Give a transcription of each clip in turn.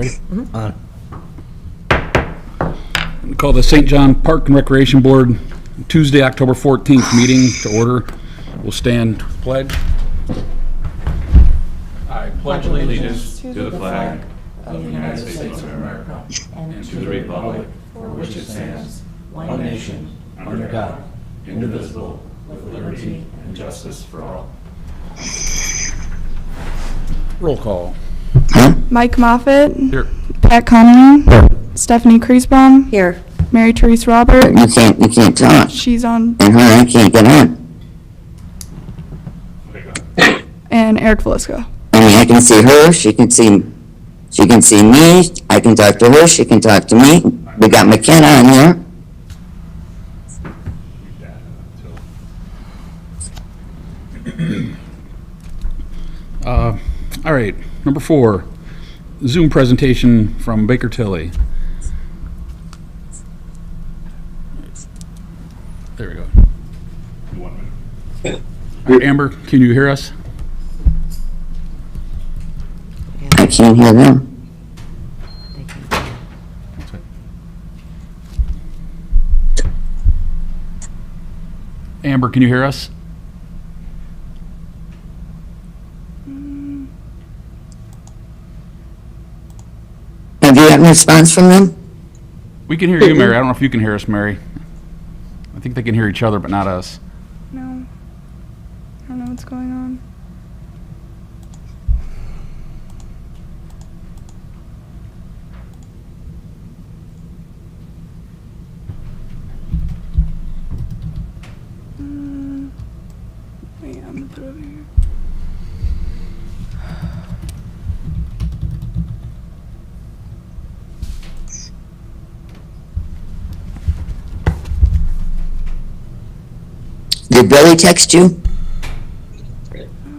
Ready? On. Call the St. John Park and Recreation Board Tuesday, October 14th meeting to order. We'll stand to pledge. I pledge allegiance to the flag of the United States of America and to the republic for which it stands, one nation, under God, indivisible, with liberty and justice for all. roll call. Mike Moffett. Here. Pat Connolly. Stephanie Kreisbaum. Here. Mary Therese Robert. You can't talk. She's on. And her, I can't get on. And Eric Velisco. I mean, I can see her, she can see me, I can talk to her, she can talk to me. We got McKenna on here. All right, number 4, Zoom presentation from Baker Tilly. There we go. All right, Amber, can you hear us? I can't hear them. Amber, can you hear us? Have you gotten a response from them? We can hear you, Mary. I don't know if you can hear us, Mary. I think they can hear each other, but not us. No. I don't know what's going on. Wait, I'm gonna put it over here. Did Billy text you?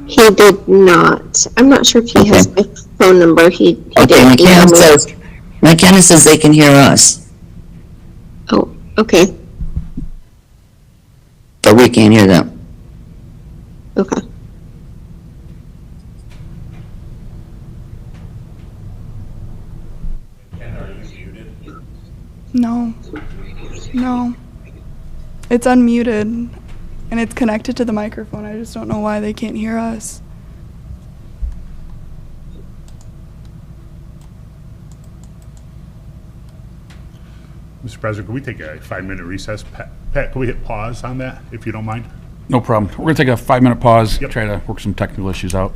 He did not. I'm not sure if he has my phone number. He Okay, didn't email me. McKenna says they can hear us, Oh, okay, but we can't hear them. okay. No. No. It's unmuted. And it's connected to the microphone. I just don't know why they can't hear us. Mr. President, can we take a 5-minute recess? Pat, can we hit pause on that, if you don't mind? No problem. We're going to take a 5-minute pause, Yep. try to work some technical issues out.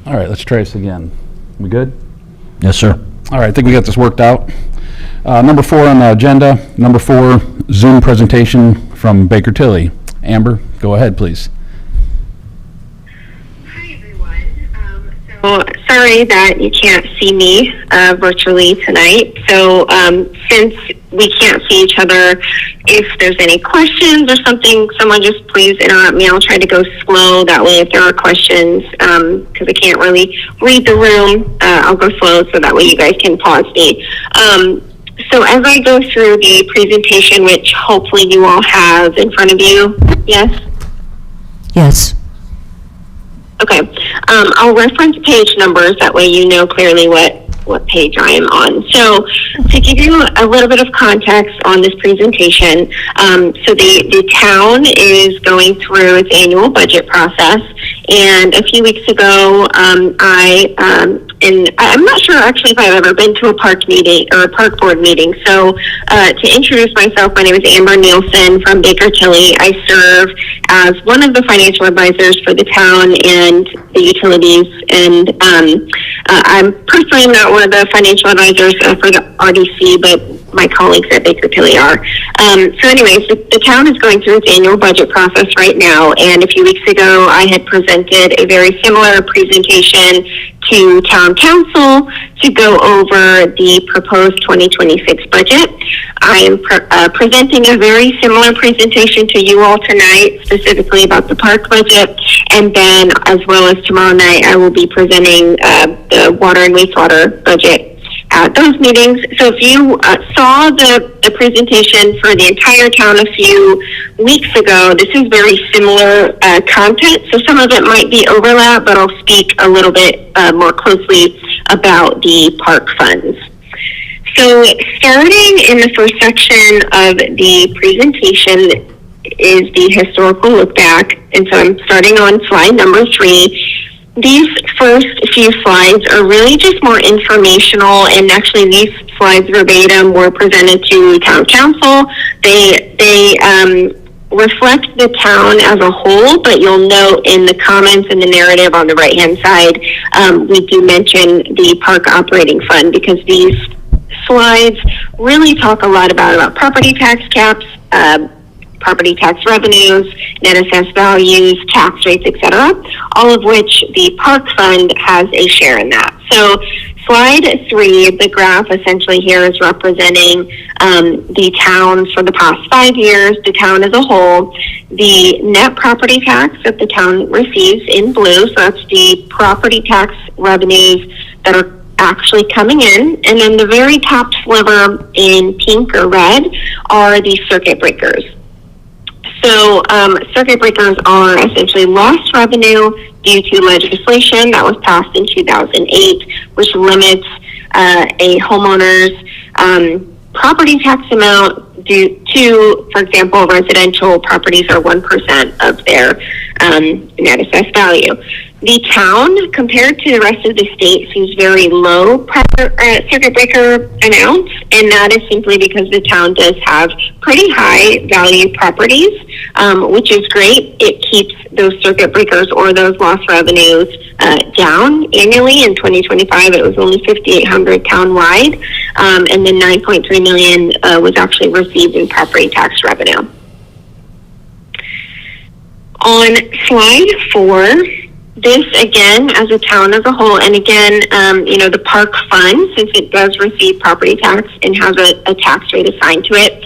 All right, let's try this again. We good? Yes, sir. All right, I think we got this worked out. Number 4 on the agenda, number 4, Zoom presentation from Baker Tilly. Amber, go ahead, please. Hi, everyone. So sorry that you can't see me virtually tonight. So since we can't see each other, if there's any questions or something, someone just please interrupt me. I'll try to go slow. That way, if there are questions, because I can't really read the room, I'll go slow so that way you guys can pause me. So as I go through the presentation, which hopefully you all have in front of you, yes? Yes. Okay, I'll reference page numbers, that way you know clearly what page I am on. So to give you a little bit of context on this presentation, so the town is going through its annual budget process, and a few weeks ago, and I'm not sure actually if I've ever been to a park meeting or a park board meeting. So to introduce myself, my name is Amber Nielsen from Baker Tilly. I serve as one of the financial advisors for the town and the utilities, and I'm personally not one of the financial advisors for the RDC, but my colleagues at Baker Tilly are. So anyways, the town is going through its annual budget process right now, and a few weeks ago I had presented a very similar presentation to town council to go over the proposed 2026 budget. I am presenting a very similar presentation to you all tonight, specifically about the park budget, and then as well as tomorrow night I will be presenting the water and wastewater budget at those meetings. So if you saw the presentation for the entire town a few weeks ago, this is very similar content. So some of it might be overlap, but I'll speak a little bit more closely about the park funds. So starting in the first section of the presentation is the historical look back. And so I'm starting on slide number 3. These first few slides are really just more informational, and actually these slides verbatim were presented to town council. They reflect the town as a whole, but you'll note in the comments and the narrative on the right-hand side, we do mention the park operating fund, because these slides really talk a lot about property tax caps, property tax revenues, net assessed values, tax rates, etc., all of which the park fund has a share in that. So slide 3, the graph essentially here is representing the town for the past 5 years, the town as a whole, the net property tax that the town receives in blue, so that's the property tax revenues that are actually coming in, and then the very top sliver in pink or red are the circuit breakers. So circuit breakers are essentially lost revenue due to legislation that was passed in 2008, which limits a homeowner's property tax amount due to, for example, residential properties are 1% of their net assessed value. The town, compared to the rest of the state, sees very low circuit breaker amounts, and that is simply because the town does have pretty high value properties, which is great. It keeps those circuit breakers or those lost revenues down annually. In 2025, it was only 5,800 townwide, and then 9.3 million was actually received in property tax revenue. On slide 4, this, again, as a town as a whole, and again, the park fund, since it does receive property tax and has a tax rate assigned to it,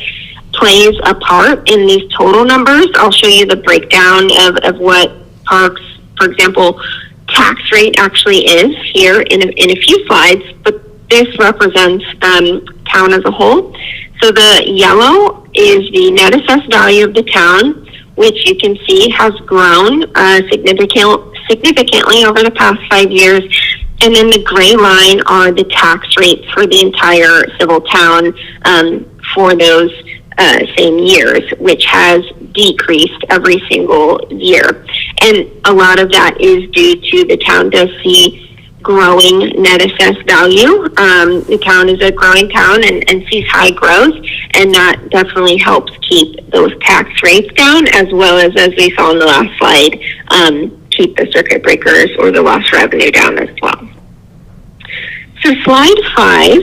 plays a part in these total numbers. I'll show you the breakdown of what parks, for example, tax rate actually is here in a few slides, but this represents town as a whole. So the yellow is the net assessed value of the town, which you can see has grown significantly over the past 5 years. And then the gray line are the tax rates for the entire civil town for those same years, which has decreased every single year. And a lot of that is due to the town does see growing net assessed value. The town is a growing town and sees high growth, and that definitely helps keep those tax rates down, as well as we saw in the last slide, keep the circuit breakers or the lost revenue down as well. So slide 5,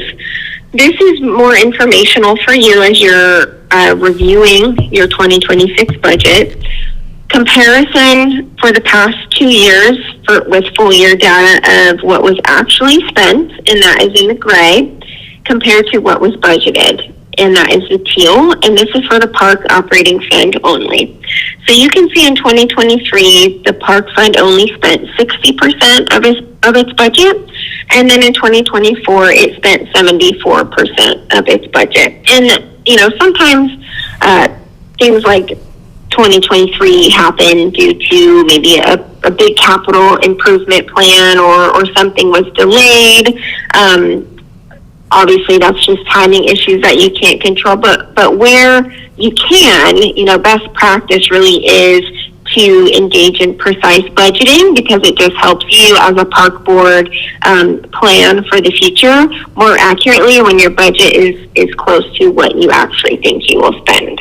this is more informational for you as you're reviewing your 2026 budget. Comparison for the past 2 years with full year data of what was actually spent, and that is in the gray, compared to what was budgeted, and that is the teal, and this is for the park operating fund only. So you can see in 2023, the park fund only spent 60% of its budget, and then in 2024, it spent 74% of its budget. And, you know, sometimes things like 2023 happen due to maybe a big capital improvement plan or something was delayed. Obviously, that's just timing issues that you can't control. But where you can, you know, best practice really is to engage in precise budgeting, because it just helps you as a park board plan for the future more accurately when your budget is close to what you actually think you will spend.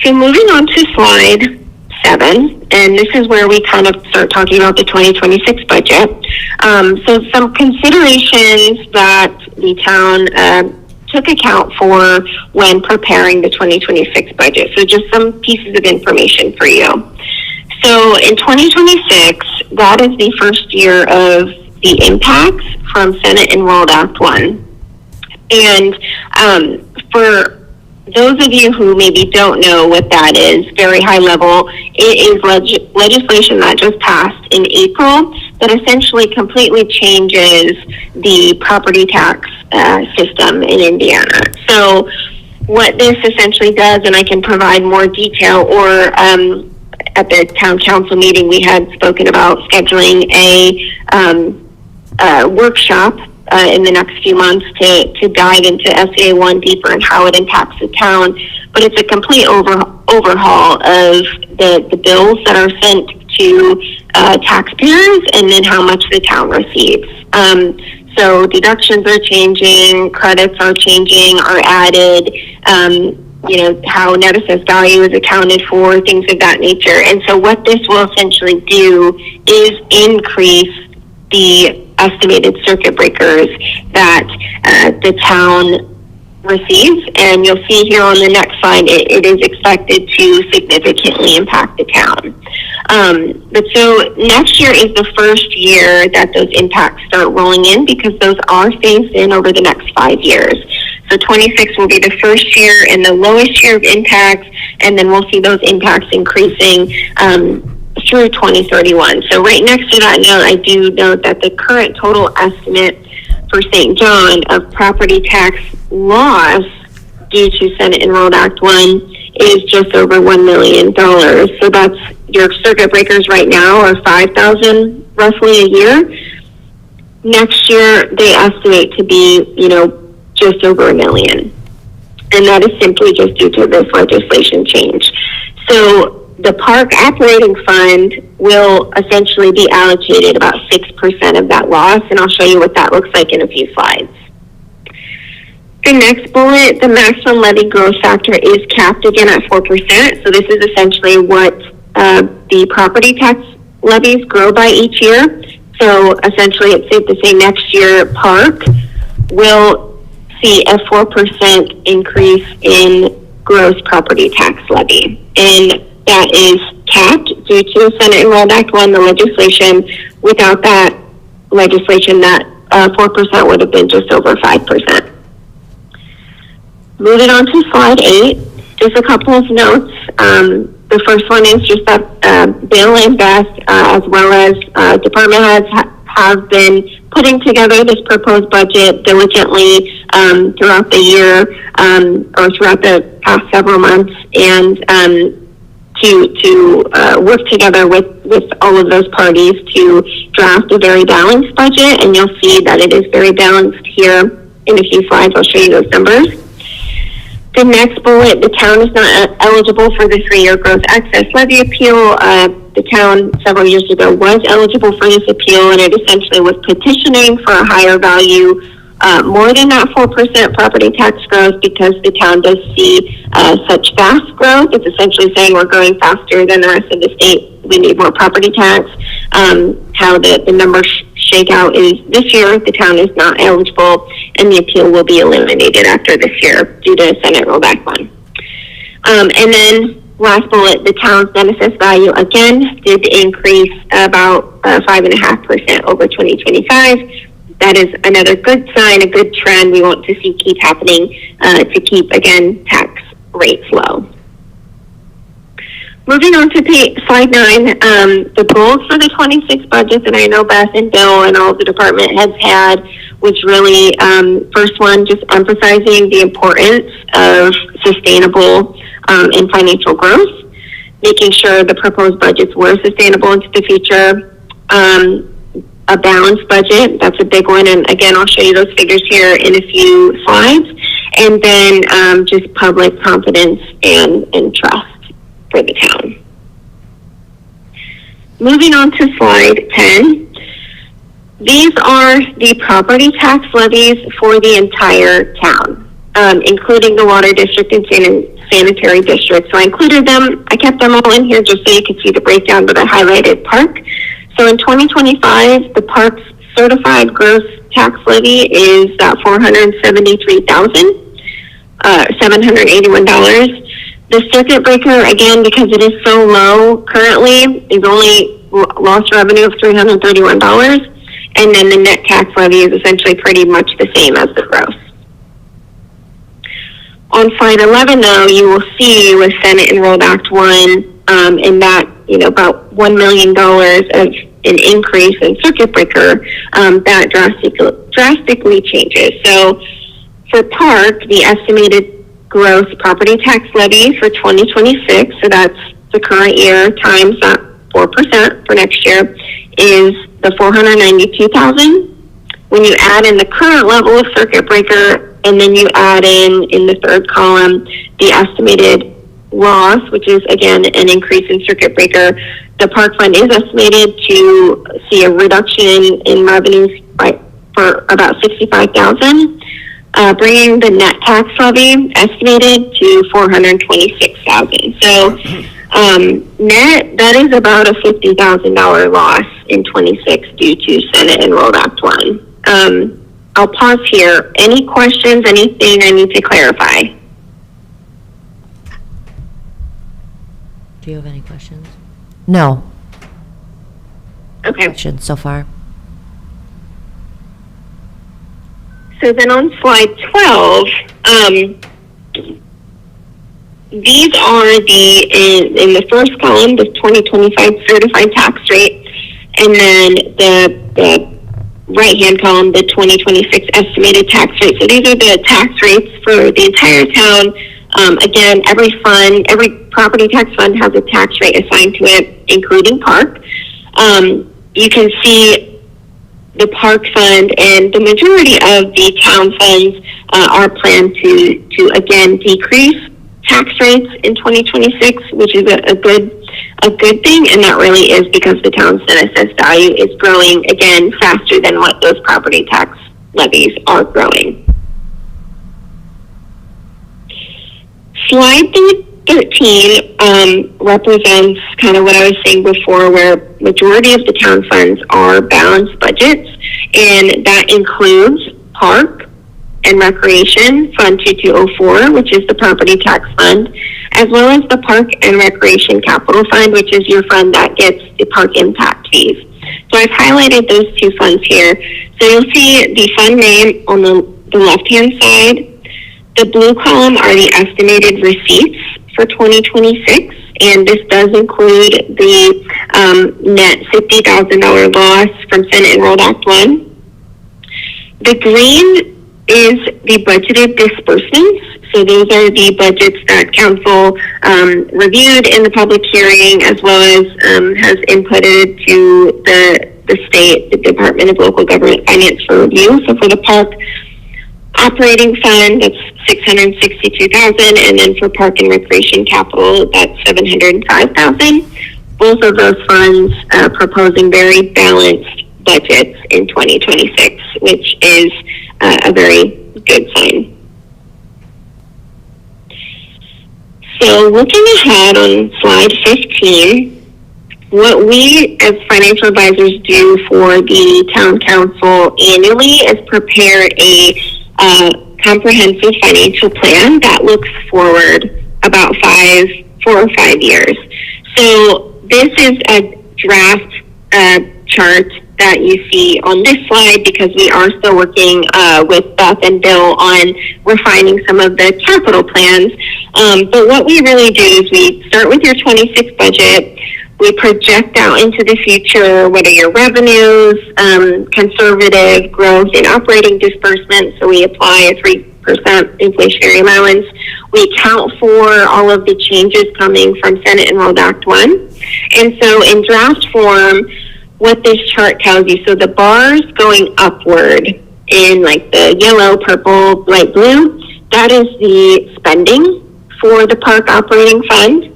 So moving on to slide 7, and this is where we kind of start talking about the 2026 budget. So some considerations that the town took account for when preparing the 2026 budget. So just some pieces of information for you. So in 2026, that is the first year of the impacts from Senate Enrolled Act 1. And for those of you who maybe don't know what that is, very high level, it is legislation that just passed in April that essentially completely changes the property tax system in Indiana. So what this essentially does, and I can provide more detail, or at the town council meeting we had spoken about scheduling a workshop in the next few months to dive into SCA 1 deeper and how it impacts the town. But it's a complete overhaul of the bills that are sent to taxpayers and then how much the town receives. So deductions are changing, credits are changing, are added, you know, how net assessed value is accounted for, things of that nature. And so what this will essentially do is increase the estimated circuit breakers that the town receives, and you'll see here on the next slide, it is expected to significantly impact the town. But so next year is the first year that those impacts start rolling in, because those are phased in over the next 5 years. So 26 will be the first year and the lowest year of impacts, and then we'll see those impacts increasing through 2031. So right next to that note, I do note that the current total estimate for St. John of property tax loss due to Senate Enrolled Act 1 is just over $1 million. So that's, your circuit breakers right now are $5,000 roughly a year. Next year, they estimate to be, you know, just over $1 million. And that is simply just due to this legislation change. So the park operating fund will essentially be allocated about 6% of that loss, and I'll show you what that looks like in a few slides. The next bullet, the maximum levy growth factor is capped again at 4%. So this is essentially what the property tax levies grow by each year. So essentially it's safe to say next year park will see a 4% increase in gross property tax levy. And that is capped due to Senate Enrolled Act 1, the legislation. Without that legislation, that 4% would have been just over 5%. Moving on to slide 8, just a couple of notes. The first one is just that Bill and Beth, as well as department heads, have been putting together this proposed budget diligently throughout the year or throughout the past several months, and to work together with all of those parties to draft a very balanced budget, and you'll see that it is very balanced here in a few slides. I'll show you those numbers. The next bullet, the town is not eligible for the 3-year growth excess levy appeal. The town several years ago was eligible for this appeal, and it essentially was petitioning for a higher value more than that 4% property tax growth because the town does see such fast growth. It's essentially saying we're growing faster than the rest of the state. We need more property tax. How the numbers shake out is this year the town is not eligible and the appeal will be eliminated after this year due to Senate rollback one. And then last bullet, the town's net assessed value again did increase about 5.5% over 2025. That is another good sign, a good trend we want to see keep happening to keep, again, tax rates low. Moving on to slide 9, the goals for the 26 budget that I know Beth and Bill and all the department heads had was really, first one, just emphasizing the importance of sustainable and financial growth, making sure the proposed budgets were sustainable into the future. A balanced budget, that's a big one, and again, I'll show you those figures here in a few slides. And then just public confidence and trust for the town. Moving on to slide 10. These are the property tax levies for the entire town, including the water district and sanitary district. So I included them, I kept them all in here just so you could see the breakdown, but I highlighted park. So in 2025, the park's certified gross tax levy is $473,781. The circuit breaker, again, because it is so low currently, is only lost revenue of $331. And then the net tax levy is essentially pretty much the same as the gross. On slide 11, though, you will see with Senate Enrolled Act 1, in that, about $1 million of an increase in circuit breaker, that drastically changes. So for park, the estimated gross property tax levy for 2026, so that's the current year times that 4% for next year, is the $492,000. When you add in the current level of circuit breaker, and then you add in the third column, the estimated loss, which is again an increase in circuit breaker, the park fund is estimated to see a reduction in revenues for about $65,000, bringing the net tax levy estimated to $426,000. So net, that is about a $50,000 loss in 26 due to Senate Enrolled Act 1. I'll pause here. Any questions, anything I need to clarify? Do you have any questions? No. Okay. Questions so far? So then on slide 12, these are in the first column, the 2025 certified tax rate, and then the right-hand column, the 2026 estimated tax rate. So these are the tax rates for the entire town. Again, every property tax fund has a tax rate assigned to it, including park. You can see the park fund and the majority of the town funds are planned to again decrease tax rates in 2026, which is a good thing, and that really is because the town's net assessed value is growing again faster than what those property tax levies are growing. Slide 13 represents kind of what I was saying before, where majority of the town funds are balanced budgets, and that includes park and recreation, Fund 2204, which is the property tax fund, as well as the Park and Recreation Capital Fund, which is your fund that gets the park impact fees. So I've highlighted those two funds here. So you'll see the fund name on the left-hand side. The blue column are the estimated receipts for 2026, and this does include the net $50,000 loss from Senate Enrolled Act 1. The green is the budgeted disbursements. So those are the budgets that council reviewed in the public hearing, as well as has inputted to the state, the Department of Local Government Finance for review. So for the park operating fund, that's $662,000, and then for park and recreation capital, that's $705,000. Both of those funds proposing very balanced budgets in 2026, which is a very good sign. So looking ahead on slide 15, what we as financial advisors do for the town council annually is prepare a comprehensive financial plan that looks forward about 4 or 5 years. So this is a draft chart that you see on this slide because we are still working with Beth and Bill on refining some of the capital plans. But what we really do is we start with your 26 budget. We project out into the future what are your revenues, conservative growth in operating disbursements. So we apply a 3% inflationary allowance. We account for all of the changes coming from Senate Enrolled Act 1. And so in draft form, what this chart tells you, so the bars going upward in like the yellow, purple, light blue, that is the spending for the park operating fund.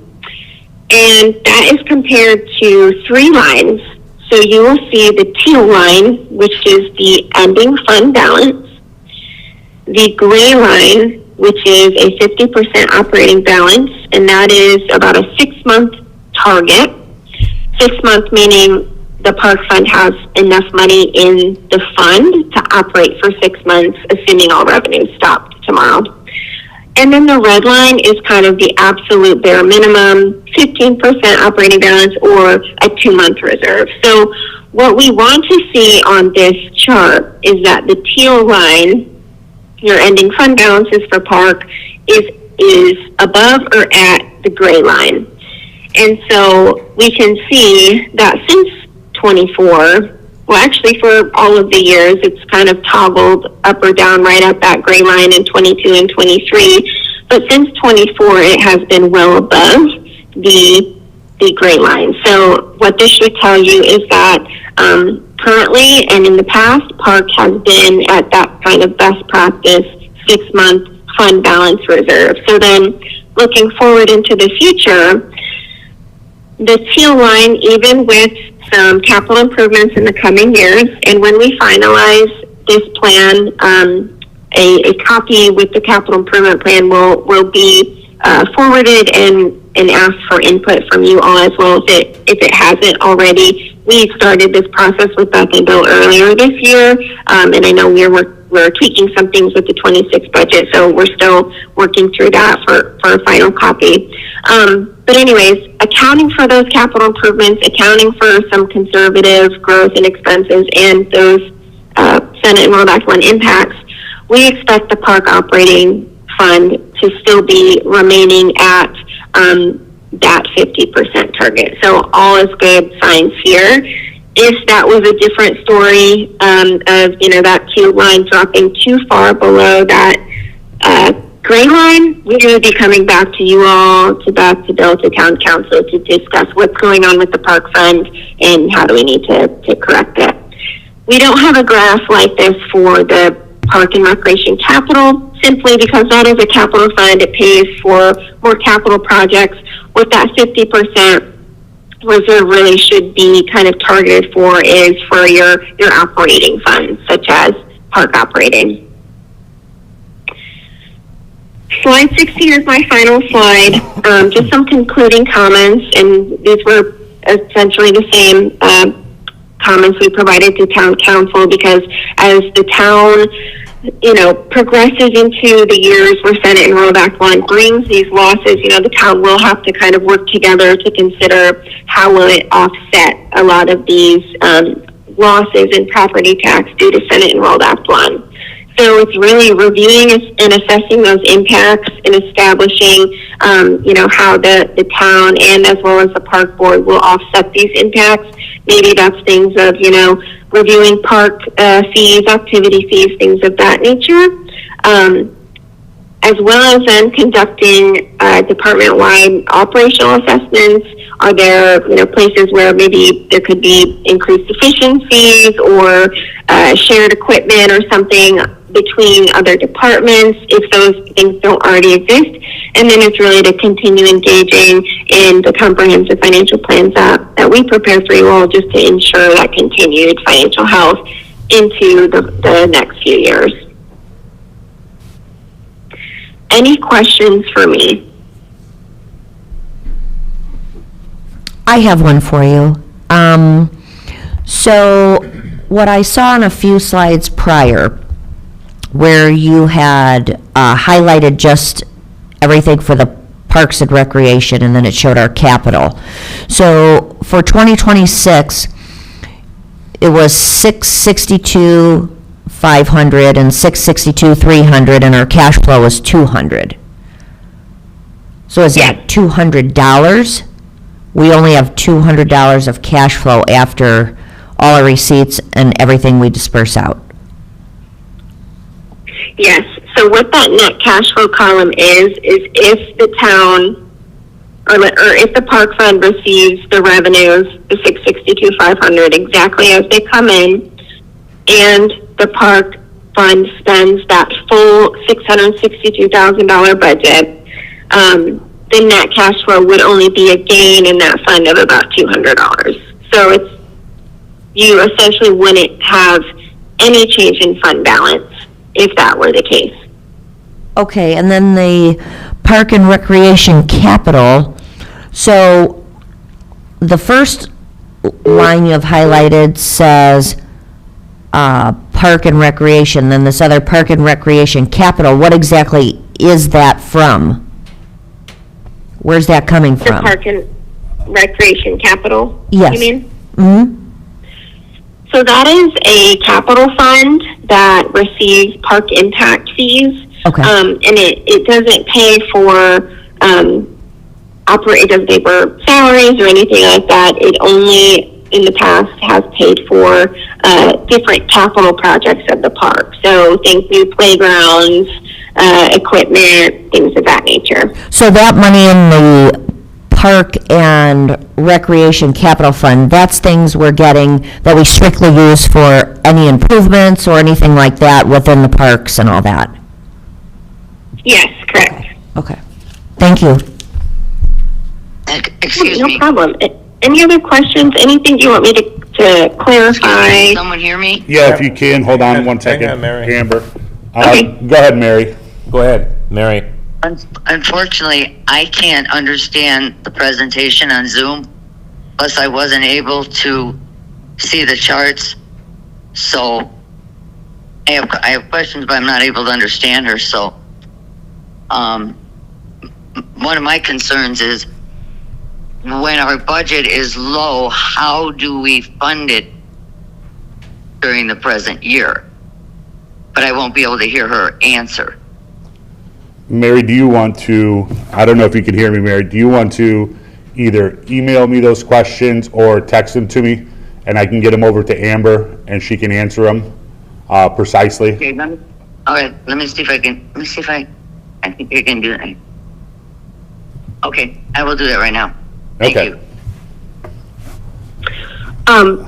And that is compared to 3 lines. So you will see the teal line, which is the ending fund balance, the gray line, which is a 50% operating balance, and that is about a 6-month target. 6 months meaning the park fund has enough money in the fund to operate for 6 months, assuming all revenues stopped tomorrow. And then the red line is kind of the absolute bare minimum, 15% operating balance or a 2-month reserve. So what we want to see on this chart is that the teal line, your ending fund balances for park, is above or at the gray line. And so we can see that since 24, well, actually for all of the years, it's kind of toggled up or down right at that gray line in 22 and 23. But since 24, it has been well above the gray line. So what this should tell you is that currently and in the past, park has been at that kind of best practice 6-month fund balance reserve. So then looking forward into the future, the teal line, even with some capital improvements in the coming years, and when we finalize this plan, a copy with the capital improvement plan will be forwarded and asked for input from you all as well if it hasn't already. We started this process with Beth and Bill earlier this year, and I know we're tweaking some things with the 26 budget, so we're still working through that for a final copy. But anyways, accounting for those capital improvements, accounting for some conservative growth in expenses and those Senate Enrolled Act 1 impacts, we expect the park operating fund to still be remaining at that 50% target. So all is good signs here. If that was a different story of, that teal line dropping too far below that gray line, we're going to be coming back to you all, to Beth, to Bill, to town council to discuss what's going on with the park fund and how do we need to correct it. We don't have a graph like this for the park and recreation capital, simply because that is a capital fund. It pays for more capital projects. What that 50% reserve really should be kind of targeted for is for your operating funds, such as park operating. Slide 16 is my final slide. Just some concluding comments, and these were essentially the same comments we provided to town council, because as the town progresses into the years where Senate Enrolled Act 1 brings these losses, the town will have to kind of work together to consider how will it offset a lot of these losses in property tax due to Senate Enrolled Act 1. So it's really reviewing and assessing those impacts and establishing, how the town and as well as the park board will offset these impacts. Maybe that's things of, reviewing park fees, activity fees, things of that nature, as well as then conducting department-wide operational assessments. Are there, places where maybe there could be increased efficiencies or shared equipment or something between other departments if those things don't already exist? And then it's really to continue engaging in the comprehensive financial plans that we prepare for you all, just to ensure that continued financial health into the next few years. any questions for me? I have one for you. So what I saw on a few slides prior, where you had highlighted just everything for the Parks and Recreation, and then it showed our capital. So for 2026, it was 662,500 and 662,300, and our cash flow was 200. So is that $200? We only have $200 of cash flow after all our receipts and everything we disperse out. Yes, so what that net cash flow column is if the town, or if the park fund receives the revenues, the 662,500 exactly as they come in, and the park fund spends that full $662,000 budget, the net cash flow would only be a gain in that fund of about $200. So you essentially wouldn't have any change in fund balance if that were the case. Okay, and then the Park and Recreation capital, so the first line you have highlighted says Park and Recreation, then this other Park and Recreation capital, what exactly is that from? Where's that coming The from? Park and Recreation Capital, Yes. you mean? Mm-hmm. So that is a capital fund that receives park impact fees. Okay. And it doesn't pay for, it doesn't pay for salaries or anything like that. It only, in the past, has paid for, different capital projects of the park. So think new playgrounds, equipment, things of that nature. So that money in the Park and Recreation Capital Fund, that's things we're getting that we strictly use for any improvements or anything like that within the parks and all that? Yes, correct. Okay. Thank you. Excuse No me. problem. Any other questions? Anything you want me to clarify? Can someone hear me? Yeah, if you can, hold on one Hang second. on, Mary. Amber. Okay. Go ahead, Mary. Go ahead, Mary. Unfortunately, I can't understand the presentation on Zoom. Plus, I wasn't able to see the charts. So I have questions, but I'm not able to understand her. So one of my concerns is when our budget is low, how do we fund it during the present year? But I won't be able to hear her answer. Mary, do you want to, I don't know if you can hear me, Mary, do you want to either email me those questions or text them to me, and I can get them over to Amber, and she can answer them precisely? Okay, all right, let me see if I think I can do that. Okay, I will do that right now. Thank Okay. you.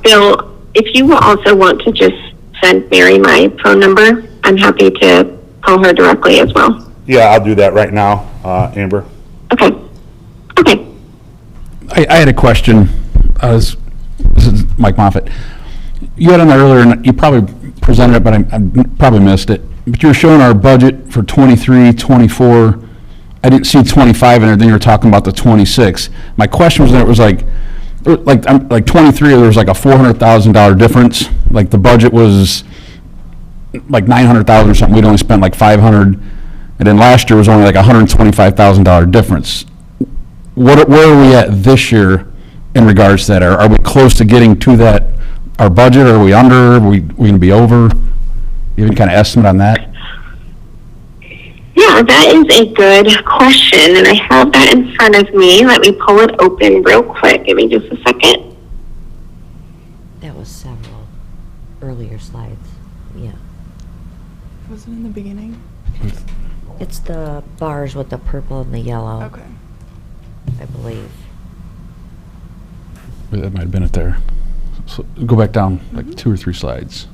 Bill, if you will also want to just send Mary my phone number, I'm happy to call her directly as well. Yeah, I'll do that right now, Amber. Okay. Okay. I had a question. This is Mike Moffett. You had on there earlier, and you probably presented it, but I probably missed it. But you were showing our budget for 23, 24. I didn't see 25 in there, then you were talking about the 26. My question was that it was like 23, there was like a $400,000 difference. Like the budget was like 900,000 or something. We'd only spent like 500. And then last year was only like a $125,000 difference. Where are we at this year in regards to that? Are we close to getting to that, our budget? Are we under? Are we going to be over? You have any kind of estimate on that? Yeah, that is a good question, and I have that in front of me. Let me pull it open real quick. Give me just a second. That was several earlier slides. Yeah. Was it in the beginning? It's the bars with the purple and the yellow, Okay. I believe. That might have been it there. So go back down like 2 or 3 slides.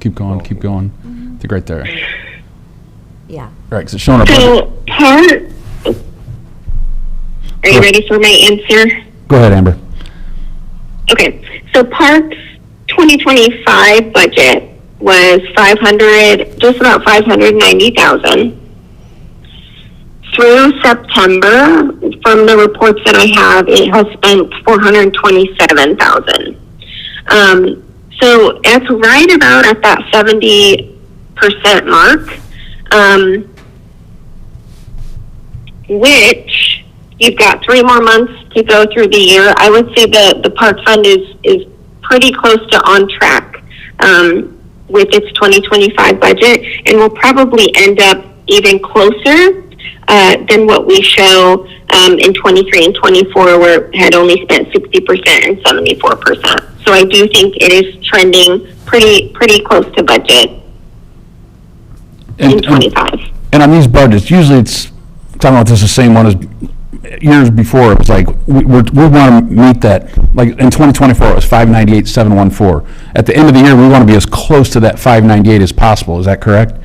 Keep going, keep going. I think right there. Yeah. Right, because it's showing our budget. So, are you ready for my answer? Go ahead, Amber. Okay, so Parks 2025 budget was just about 590,000. through September, from the reports that I have, it has spent $427,000. So it's right about at that 70% mark, which you've got 3 more months to go through the year. I would say the park fund is pretty close to on track with its 2025 budget, and will probably end up even closer than what we show in 23 and 24, where it had only spent 60% and 74%. So I do think it is trending pretty close to budget in 25. And on these budgets, usually it's, talking about this the same one as years before, it was like, we want to meet that, like in 2024, it was 598,714. At the end of the year, we want to be as close to that 598 as possible, is that correct?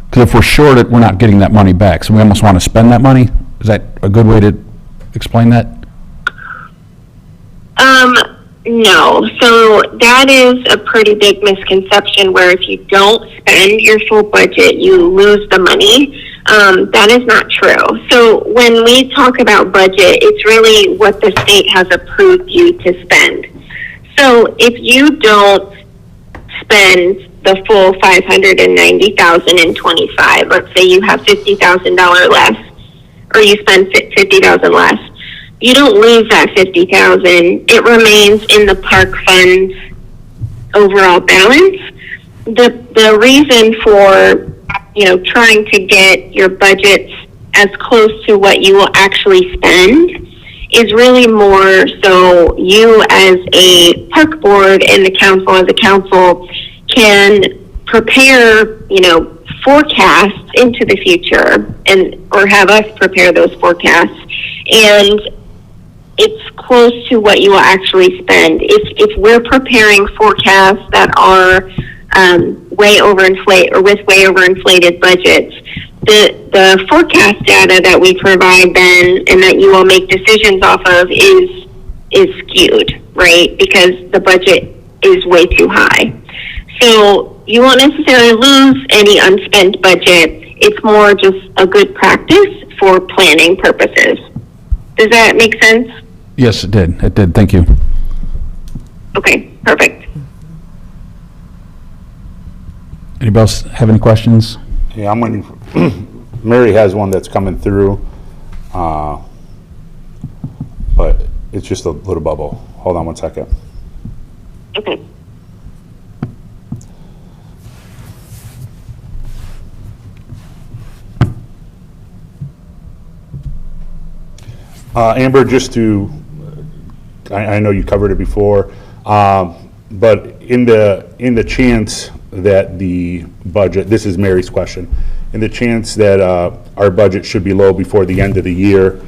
Because if we're short it, we're not getting that money back, so we almost want to spend that money? Is that a good way to explain that? No. So that is a pretty big misconception, where if you don't spend your full budget, you lose the money. That is not true. So when we talk about budget, it's really what the state has approved you to spend. So if you don't spend the full $590,000 in 25, let's say you have $50,000 less, or you spend $50,000 less, you don't lose that $50,000. It remains in the park fund's overall balance. The reason for, trying to get your budgets as close to what you will actually spend is really more so you as a park board and the council as a council can prepare, forecasts into the future, or have us prepare those forecasts, and it's close to what you will actually spend. If we're preparing forecasts that are way overinflated, or with way overinflated budgets, the forecast data that we provide then and that you will make decisions off of is skewed, right? Because the budget is way too high. So you won't necessarily lose any unspent budget. It's more just a good practice for planning purposes. Does that make sense? Yes, it did. It did. Thank you. Okay, perfect. Anybody else have any questions? Yeah, I'm waiting for, Mary has one that's coming through, but it's just a little bubble. Hold on one second. Okay. Amber, just to, I know you covered it before, but in the chance that the budget, this is Mary's question, in the chance that our budget should be low before the end of the year,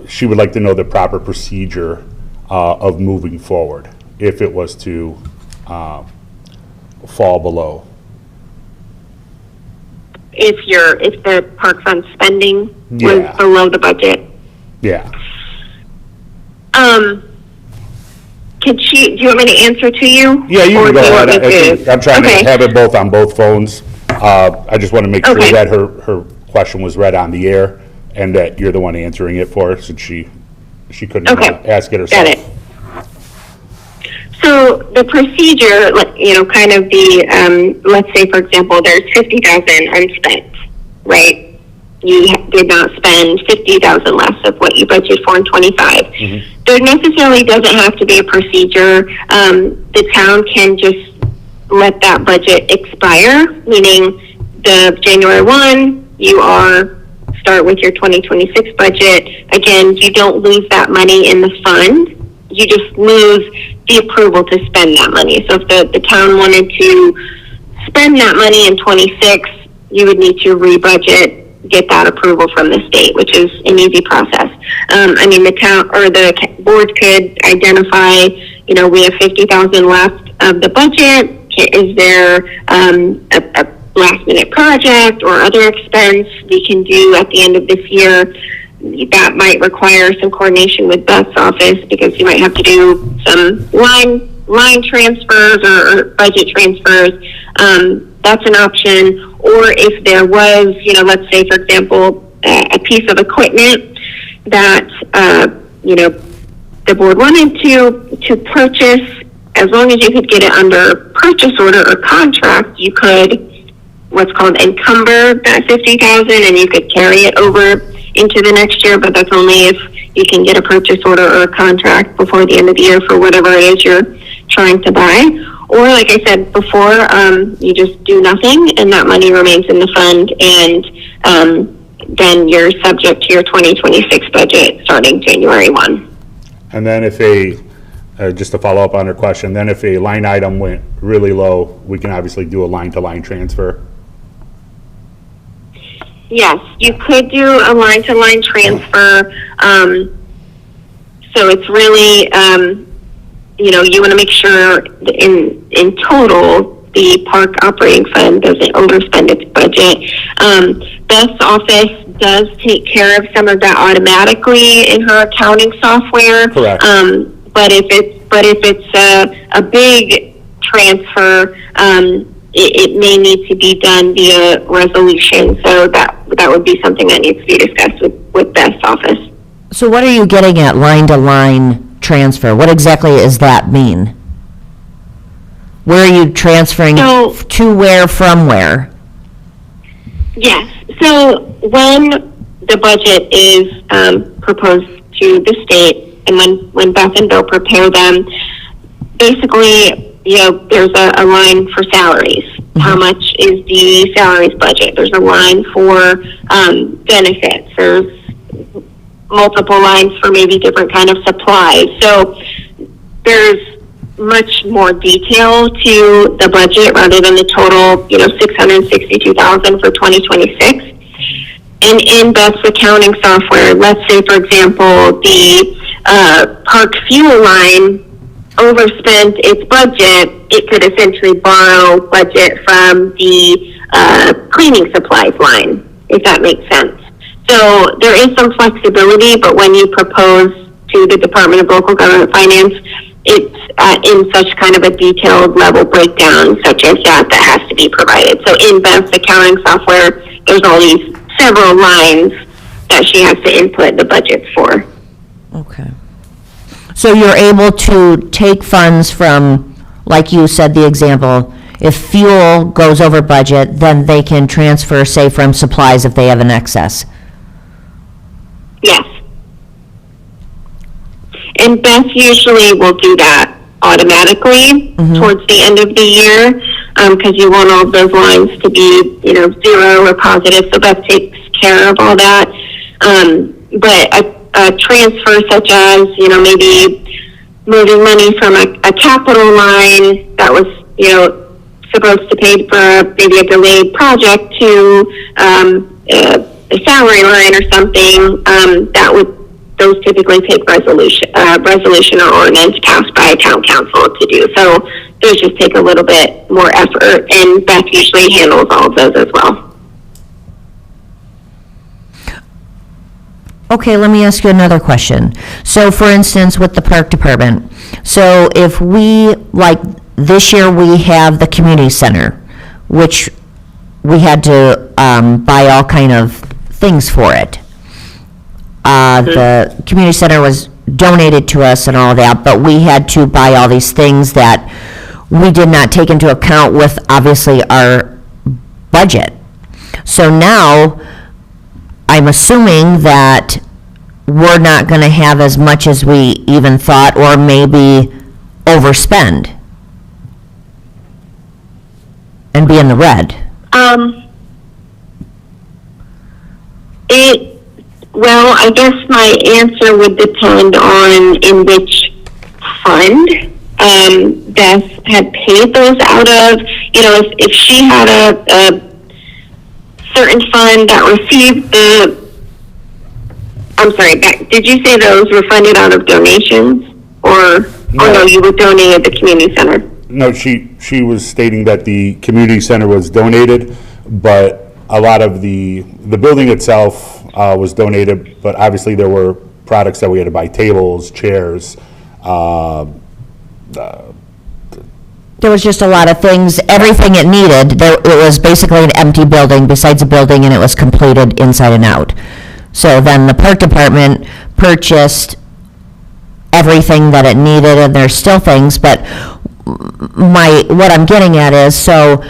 she would like to know the proper procedure of moving forward if it was to fall below. If the park fund spending Yeah. was below the budget. Yeah. Do you want me to answer to you? Yeah, you Or can go do you want ahead. me to- I'm trying Okay. to have it both on both phones. I just want to make sure Okay. that her question was read on the air and that you're the one answering it for her, since she couldn't Okay. ask it herself. Got it. So the procedure, kind of the, let's say, for example, there's 50,000 unspent, right? You did not spend 50,000 less of what you budgeted for in 25. Mm-hmm. There necessarily doesn't have to be a procedure. The town can just let that budget expire, meaning the January 1, start with your 2026 budget. Again, you don't lose that money in the fund. You just lose the approval to spend that money. So if the town wanted to spend that money in 26, you would need to rebudget, get that approval from the state, which is an easy process. The town or the board could identify, we have 50,000 left of the budget. Is there a last minute project or other expense we can do at the end of this year? That might require some coordination with Beth's office, because you might have to do some line transfers or budget transfers. that's an option. Or if there was, let's say, for example, a piece of equipment that, the board wanted to purchase, as long as you could get it under purchase order or contract, you could what's called encumber that 50,000, and you could carry it over into the next year, but that's only if you can get a purchase order or a contract before the end of the year for whatever it is you're trying to buy. Or like I said before, you just do nothing and that money remains in the fund, and then you're subject to your 2026 budget starting January 1. And then if just to follow up on her question, then if a line item went really low, we can obviously do a line-to-line transfer. Yes, you could do a line-to-line transfer. So it's really, you want to make sure that in total, the park operating fund doesn't overspend its budget. Beth's office does take care of some of that automatically in her accounting software. Correct. But if it's a big transfer, it may need to be done via resolution. So that would be something that needs to be discussed with Beth's office. So what are you getting at line-to-line transfer? What exactly does that mean? Where are you transferring to where from where? Yes. So when the budget is proposed to the state, and when Beth and Bill prepare them, basically, there's a line for salaries. Mm-hmm. How much is the salaries budget? There's a line for benefits. There's multiple lines for maybe different kind of supplies. So there's much more detail to the budget rather than the total, $662,000 for 2026. And in Beth's accounting software, let's say, for example, the park fuel line overspent its budget, it could essentially borrow budget from the cleaning supplies line, if that makes sense. So there is some flexibility, but when you propose to the Department of Local Government Finance, it's in such kind of a detailed level breakdown such as that has to be provided. So in Beth's accounting software, there's all these several lines that she has to input the budgets for. Okay. So you're able to take funds from, like you said, the example, if fuel goes over budget, then they can transfer, say, from supplies if they have an excess. Yes. And Beth usually will do that automatically towards the end of the year, because you want all of those lines to be, zero or positive. So Beth takes care of all that. But a transfer such as, maybe moving money from a capital line that was, supposed to pay for maybe a delayed project to a salary line or something, those typically take resolution or ordinance passed by town council to do. So those just take a little bit more effort, and Beth usually handles all of those as well. Okay, let me ask you another question. So for instance, with the park department, so if we, like this year, we have the community center, which we had to buy all kind of things for it. The community center was donated to us and all that, but we had to buy all these things that we did not take into account with, obviously, our budget. So now, I'm assuming that we're not going to have as much as we even thought, or maybe overspend and be in the red. Well, I guess my answer would depend on in which fund Beth had paid those out of. If she had a certain fund that received I'm sorry, did you say those were funded out of donations? Or no, you were donating at the community center? No, she was stating that the community center was donated, but a lot of the building itself was donated, but obviously there were products that we had to buy, tables, chairs, There was just a lot of things, everything it needed. It was basically an empty building besides a building, and it was completed inside and out. So then the park department purchased everything that it needed, and there's still things, but what I'm getting at is, so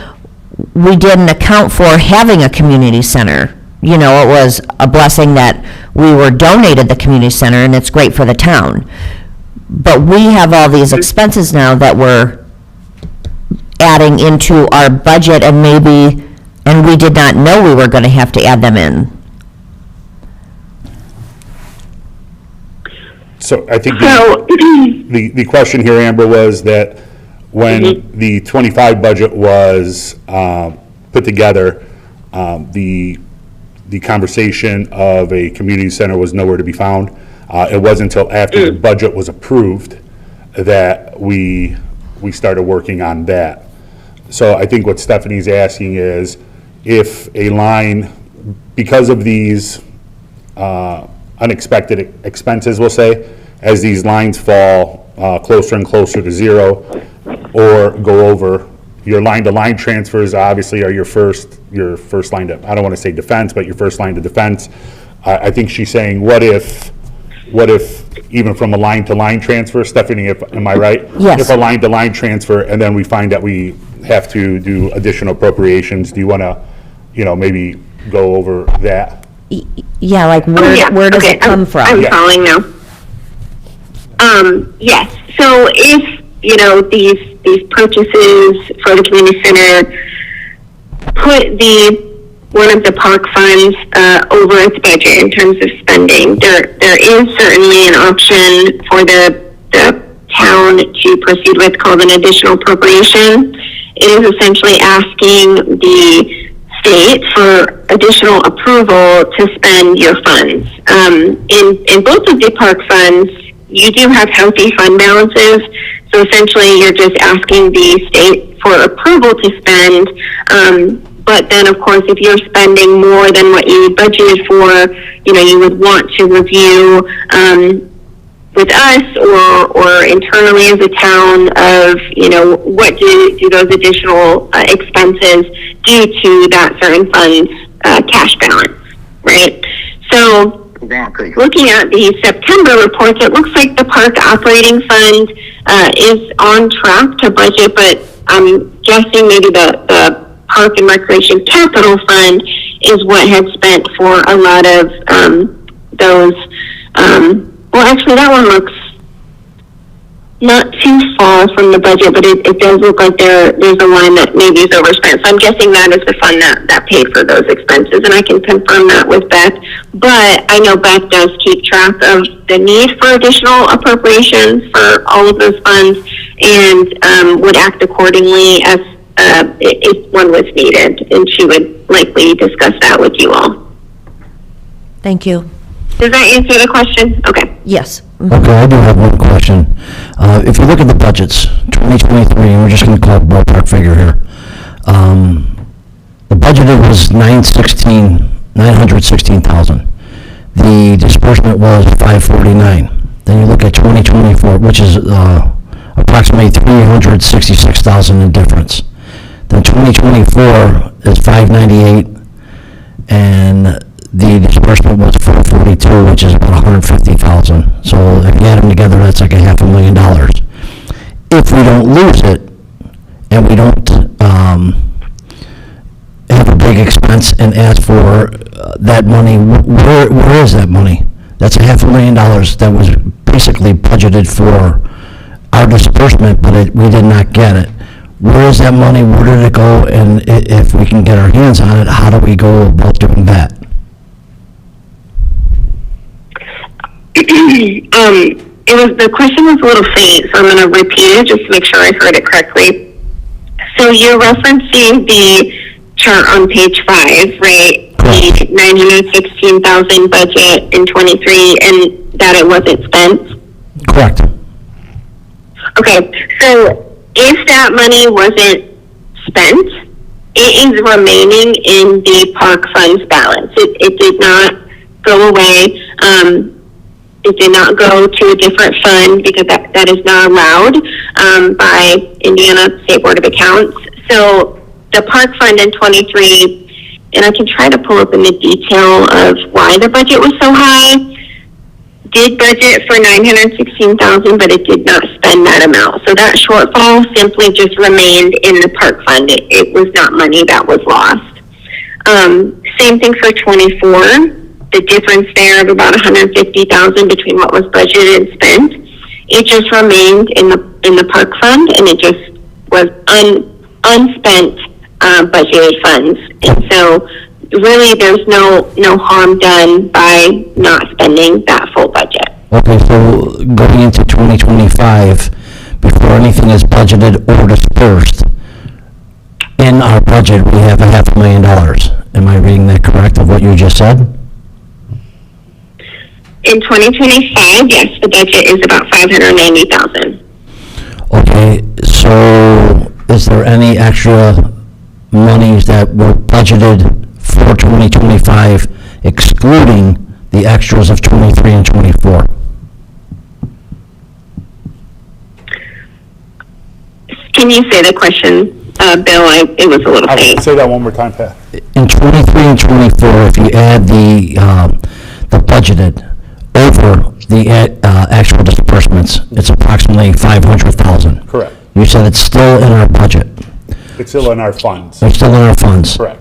we didn't account for having a community center. You know, it was a blessing that we were donated the community center, and it's great for the town. But we have all these expenses now that we're adding into our budget, and we did not know we were going to have to add them in. So I think So, the question here, Amber, was that when the 25 budget was put together, the conversation of a community center was nowhere to be found. It wasn't until after the budget was approved that we started working on that. So I think what Stephanie's asking is if a line, because of these unexpected expenses, we'll say, as these lines fall closer and closer to zero or go over, your line-to-line transfers obviously are your first line to, I don't want to say defense, but your first line to defense. I think she's saying, what if even from a line-to-line transfer, Stephanie, am I right? Yes. If a line-to-line transfer and then we find that we have to do additional appropriations, do you want to, maybe go over that? Yeah, like where does it come from? I'm following now. Yes, so if, these purchases for the community center put one of the park funds over its budget in terms of spending, there is certainly an option for the town to proceed with called an additional appropriation. It is essentially asking the state for additional approval to spend your funds. In both of the park funds, you do have healthy fund balances, so essentially you're just asking the state for approval to spend. But then, of course, if you're spending more than what you budgeted for, you would want to review with us or internally as a town of, what do those additional expenses do to that certain fund's cash balance, right? So Exactly. looking at the September reports, it looks like the park operating fund is on track to budget, but I'm guessing maybe the Park and Recreation Capital Fund is what had spent for a lot of those. Well, actually, that one looks not too far from the budget, but it does look like there's a line that maybe is overspent. So I'm guessing that is the fund that paid for those expenses, and I can confirm that with Beth. But I know Beth does keep track of the need for additional appropriations for all of those funds and would act accordingly as if one was needed, and she would likely discuss that with you all. Thank you. Does that answer the question? Okay. Yes. Okay, I do have one question. If you look at the budgets, 2023, and we're just going to call it ballpark figure here, the budgeted was $916,000. The disbursement was $549. Then you look at 2024, which is approximately $366,000 in difference. Then 2024 is $598, and the disbursement was $442, which is about $150,000. So if you add them together, that's like $500,000. If we don't lose it, and we don't have a big expense and ask for that money, where is that money? That's $500,000 that was basically budgeted for our disbursement, but we did not get it. Where is that money? Where did it go? And if we can get our hands on it, how do we go about doing that? The question was a little faint, so I'm going to repeat it just to make sure I heard it correctly. So you're referencing the chart on page 5, right? The $916,000 budget in 23, and that it wasn't spent? Correct. Okay, so if that money wasn't spent, it is remaining in the park funds balance. It did not go away. It did not go to a different fund because that is not allowed by Indiana State Board of Accounts. So the park fund in 23, and I can try to pull up in the detail of why the budget was so high, did budget for $916,000, but it did not spend that amount. So that shortfall simply just remained in the park fund. It was not money that was lost. Same thing for 24. The difference there of about $150,000 between what was budgeted and spent, it just remained in the park fund, and it just was unspent budgeted funds. And so really there's no harm done by not spending that full budget. Okay, so going into 2025, before anything is budgeted or dispersed, in our budget, we have $500,000. Am I reading that correct of what you just said? In 2025, yes, the budget is about $590,000. Okay, so is there any extra monies that were budgeted for 2025, excluding the extras of 23 and 24? Can you say the question, Bill? It was a little faint. Say that one more time, Pat. In 23 and 24, if you add the budgeted over the actual disbursements, it's approximately $500,000. Correct. You said it's still in our budget. It's still in our funds. It's still in our funds. Correct.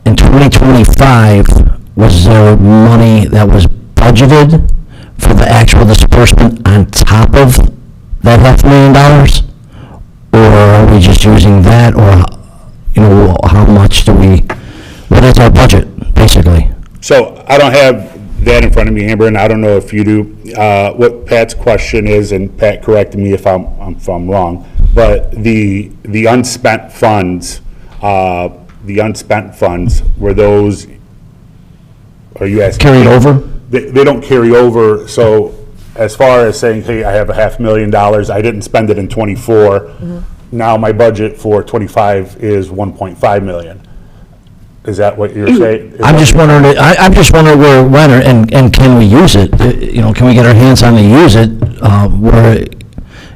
In 2025, was there money that was budgeted for the actual disbursement on top of that $500,000? Or are we just using that, or, how much what is our budget, basically? So I don't have that in front of me, Amber, and I don't know if you do. What Pat's question is, and Pat, correct me if I'm wrong, but the unspent funds, were those, are you asking? Carried over? They don't carry over, so as far as saying, hey, I have $500,000, I didn't spend it in 24, now my budget for 25 is 1.5 million. Is that what you're saying? I'm just wondering where it went, and can we use it? Can we get our hands on to use it, where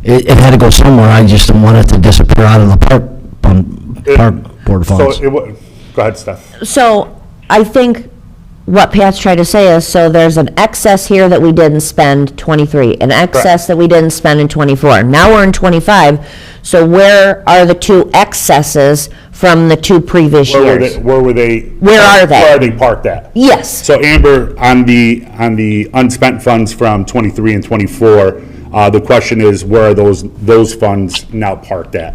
it had to go somewhere, I just didn't want it to disappear out of the park board funds. So, go ahead, Steph. So I think what Pat's trying to say is, so there's an excess here that we didn't spend 23, an excess that we didn't spend in 24. Now we're in 25, so where are the two excesses from the two previous years? Where are they? Where are they parked at? Yes. So Amber, on the unspent funds from 23 and 24, the question is, where are those funds now parked at?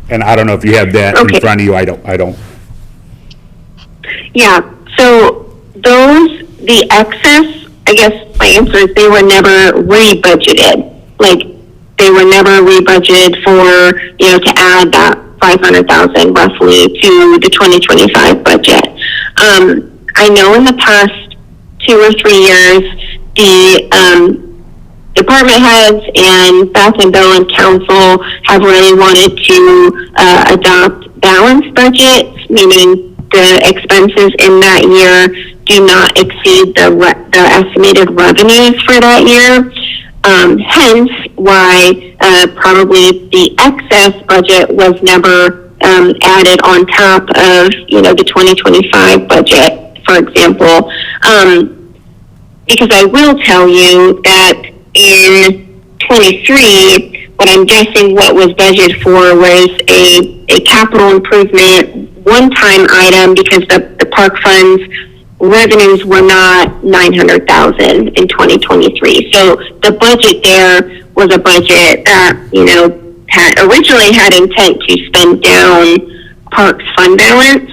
And I don't know if you have that in front of you. I don't. Yeah, so the excess, I guess my answer is they were never re-budgeted. Like, they were never re-budgeted for, to add that $500,000 roughly to the 2025 budget. I know in the past 2 or 3 years, the department heads and Beth and Bill and council have really wanted to adopt balanced budgets, meaning the expenses in that year do not exceed the estimated revenues for that year. Hence why probably the excess budget was never added on top of, the 2025 budget, for example. Because I will tell you that in 23, what I'm guessing what was budgeted for was a capital improvement one-time item, because the park funds revenues were not $900,000 in 2023. So the budget there was a budget that, originally had intent to spend down parks fund balance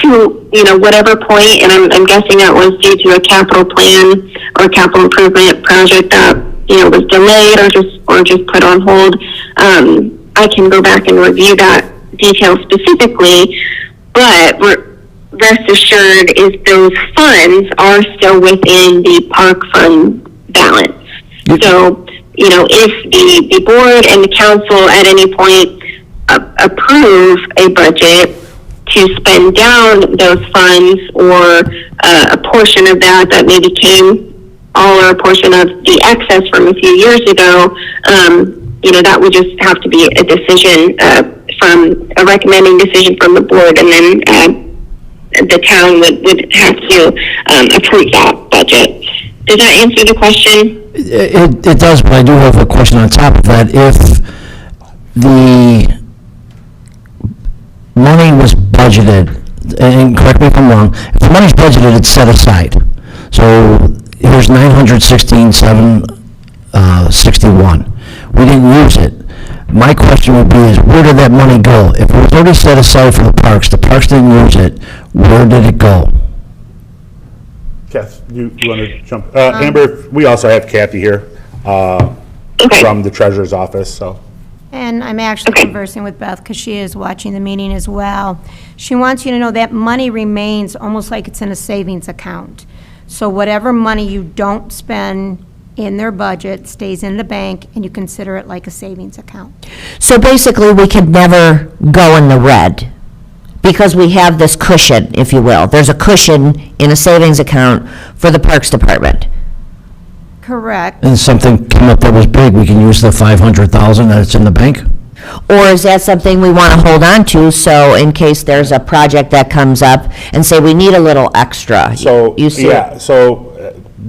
to, whatever point, and I'm guessing that was due to a capital plan or capital improvement project that, was delayed or just put on hold. I can go back and review that detail specifically, but rest assured is those funds are still within the park fund balance. So, if the board and the council at any point approve a budget to spend down those funds, or a portion of that maybe came all or a portion of the excess from a few years ago, that would just have to be a decision from a recommending decision from the board, and then the town would have to approve that budget. Does that answer the question? It does, but I do have a question on top of that. If the money was budgeted, and correct me if I'm wrong, if the money's budgeted, it's set aside. So here's 916,761. We didn't use it. My question would be is, where did that money go? If it was already set aside for the parks didn't use it, where did it go? Kath, you want to jump? Amber, we also have Kathy here from the treasurer's office, so. And I'm actually conversing with Beth because she is watching the meeting as well. She wants you to know that money remains almost like it's in a savings account. So whatever money you don't spend in their budget stays in the bank, and you consider it like a savings account. So basically, we could never go in the red because we have this cushion, if you will. There's a cushion in a savings account for the Parks Department. Correct. And something came up that was big, we can use the 500,000 that's in the bank? Or is that something we want to hold on to, so in case there's a project that comes up and say we need a little extra? So, You see yeah, so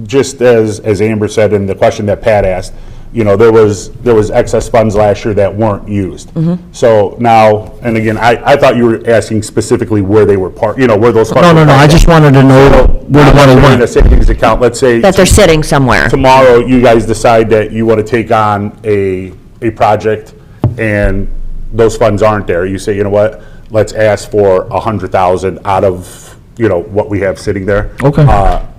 just as Amber said in the question that Pat asked, there was excess funds last year that weren't used. So now, and again, I thought you were asking specifically where they were where those funds were. No, I just wanted to know where the money In a went. savings account, let's say. That they're sitting somewhere. Tomorrow, you guys decide that you want to take on a project and those funds aren't there. You say, you know what, let's ask for 100,000 out of, what we have sitting there. Okay.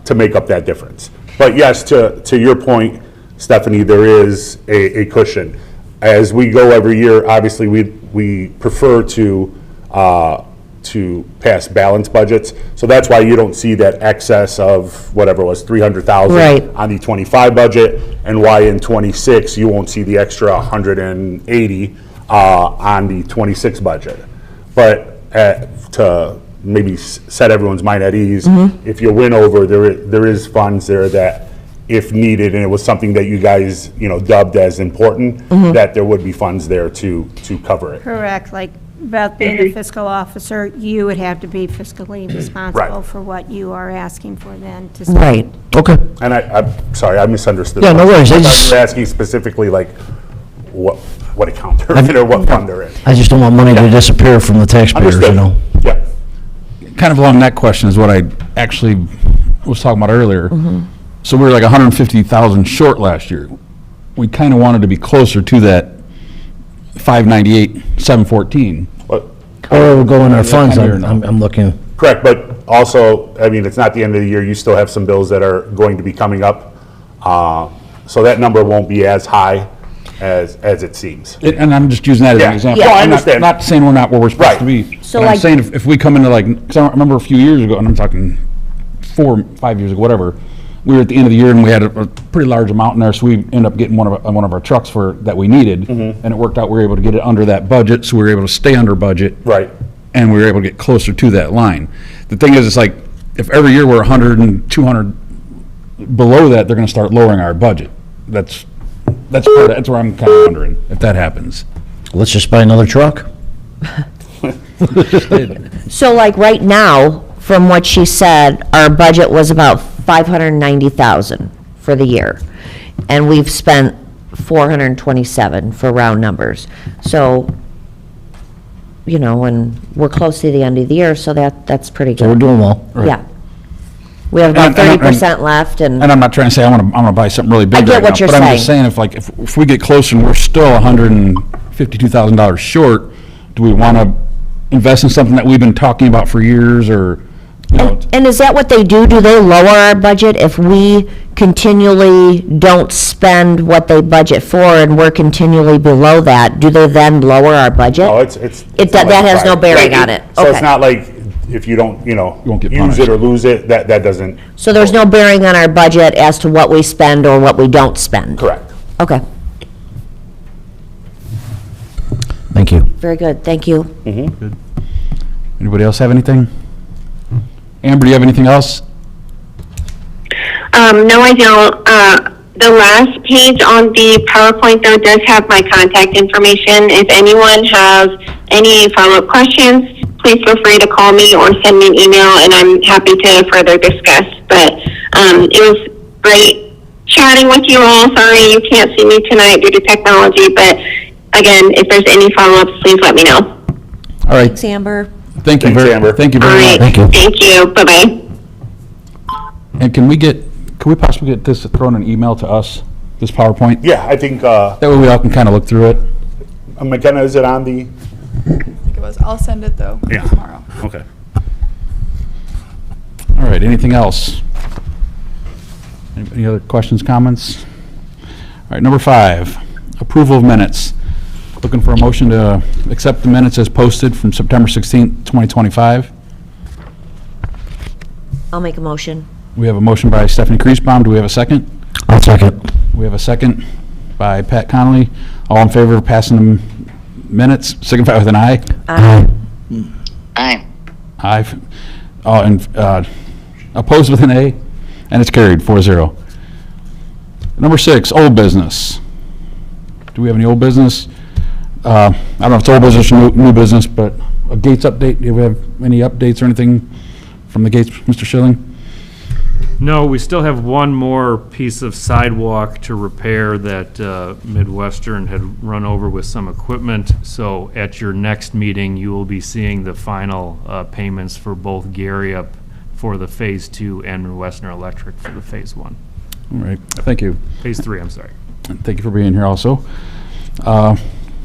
To make up that difference. But yes, to your point, Stephanie, there is a cushion. As we go every year, obviously, we prefer to pass balanced budgets. So that's why you don't see that excess of whatever it was, 300,000 Right. on the 25 budget, and why in 26 you won't see the extra 180 on the 26 budget. But to maybe set everyone's mind at ease, if you win over, there is funds there that, if needed, and it was something that you guys, dubbed as important, that there would be funds there to cover it. Correct, like Beth being the fiscal officer, you would have to be fiscally responsible for what you are asking for then to spend. Right. Okay. And I'm sorry, I misunderstood. Yeah, no worries. I I thought just- you were asking specifically like what account they're in or what fund they're in. I just don't want money to disappear from the taxpayers, Understood. Yeah. Kind of along that question is what I actually was talking about earlier. So we were like 150,000 short last year. We kind of wanted to be closer to that 598, 714. But- Where will go in our funds, Here, no. I'm looking. Correct, but also, I mean, it's not the end of the year, you still have some bills that are going to be coming up. So that number won't be as high as it seems. And I'm just using that as Yeah. an example. Yeah, I I'm not- understand. Not saying we're not where we're supposed to Right. be. So But I'm like- saying if we come into because I remember a few years ago, and I'm talking 4, 5 years ago, whatever, we were at the end of the year and we had a pretty large amount in there, so we ended up getting one of our trucks that we needed. And it worked out, we were able to get it under that budget, so we were able to stay under budget. Right. And we were able to get closer to that line. The thing is, it's like, if every year we're 100 and 200 below that, they're gonna start lowering our budget. That's where I'm kind of wondering if that happens. Let's just buy another truck. So like right now, from what she said, our budget was about 590,000 for the year. And we've spent 427 for round numbers. So, and we're close to the end of the year, so that's pretty good. So we're doing well. Yeah. We have about And- 30% left, and And I'm not trying to say I'm gonna buy something really big I get right what now, you're but I'm just saying. saying if we get close and we're still $152,000 short, do we wanna invest in something that we've been talking about for years, or, and is that what they do? Do they lower our budget if we continually don't spend what they budget for and we're continually below that? Do they then lower our budget? Oh, it's. It, that has no bearing on it. So it's Okay. not like if you don't, won't get use punished. it or lose it, that doesn't. So there's no bearing on our budget as to what we spend or what we don't spend? Correct. Okay, Thank you. very good, thank you. anybody else have anything? Amber, do you have anything else? No, I don't. The last page on the PowerPoint, though, does have my contact information. If anyone has any follow-up questions, please feel free to call me or send me an email, and I'm happy to further discuss. But it was great chatting with you all. Sorry you can't see me tonight due to technology, but again, if there's any follow-ups, please let me know. All right, Thanks, Amber. thank you Thanks, very, Amber. thank you All very right. much. Thank you. Thank you. Bye-bye. And can we possibly get this thrown in an email to us, this PowerPoint? Yeah, I think, That way we all can kind of look through it. McKenna, is it on the? I think it was. I'll send it though Yeah. tomorrow. Okay. All right, anything else? Any other questions, comments? All right, number 5, approval of minutes. Looking for a motion to accept the minutes as posted from September 16th, 2025. I'll make a motion. We have a motion by Stephanie Kriesbaum. Do we have a second? I'll second. We have a second by Pat Connolly. All in favor of passing the minutes, signify with an aye. Aye. Aye. Aye. And opposed with an A, and it's carried 4-0. Number 6, old business. Do we have any old business? I don't know if it's old business or new business, but a Gates update. Do we have any updates or anything from the Gates, Mr. Schilling? No, we still have one more piece of sidewalk to repair that Midwestern had run over with some equipment. So at your next meeting, you will be seeing the final payments for both Gary up for the Phase 2 and Midwestern Electric for the Phase 1. All right, thank you. Phase 3, I'm sorry. And thank you for being here also.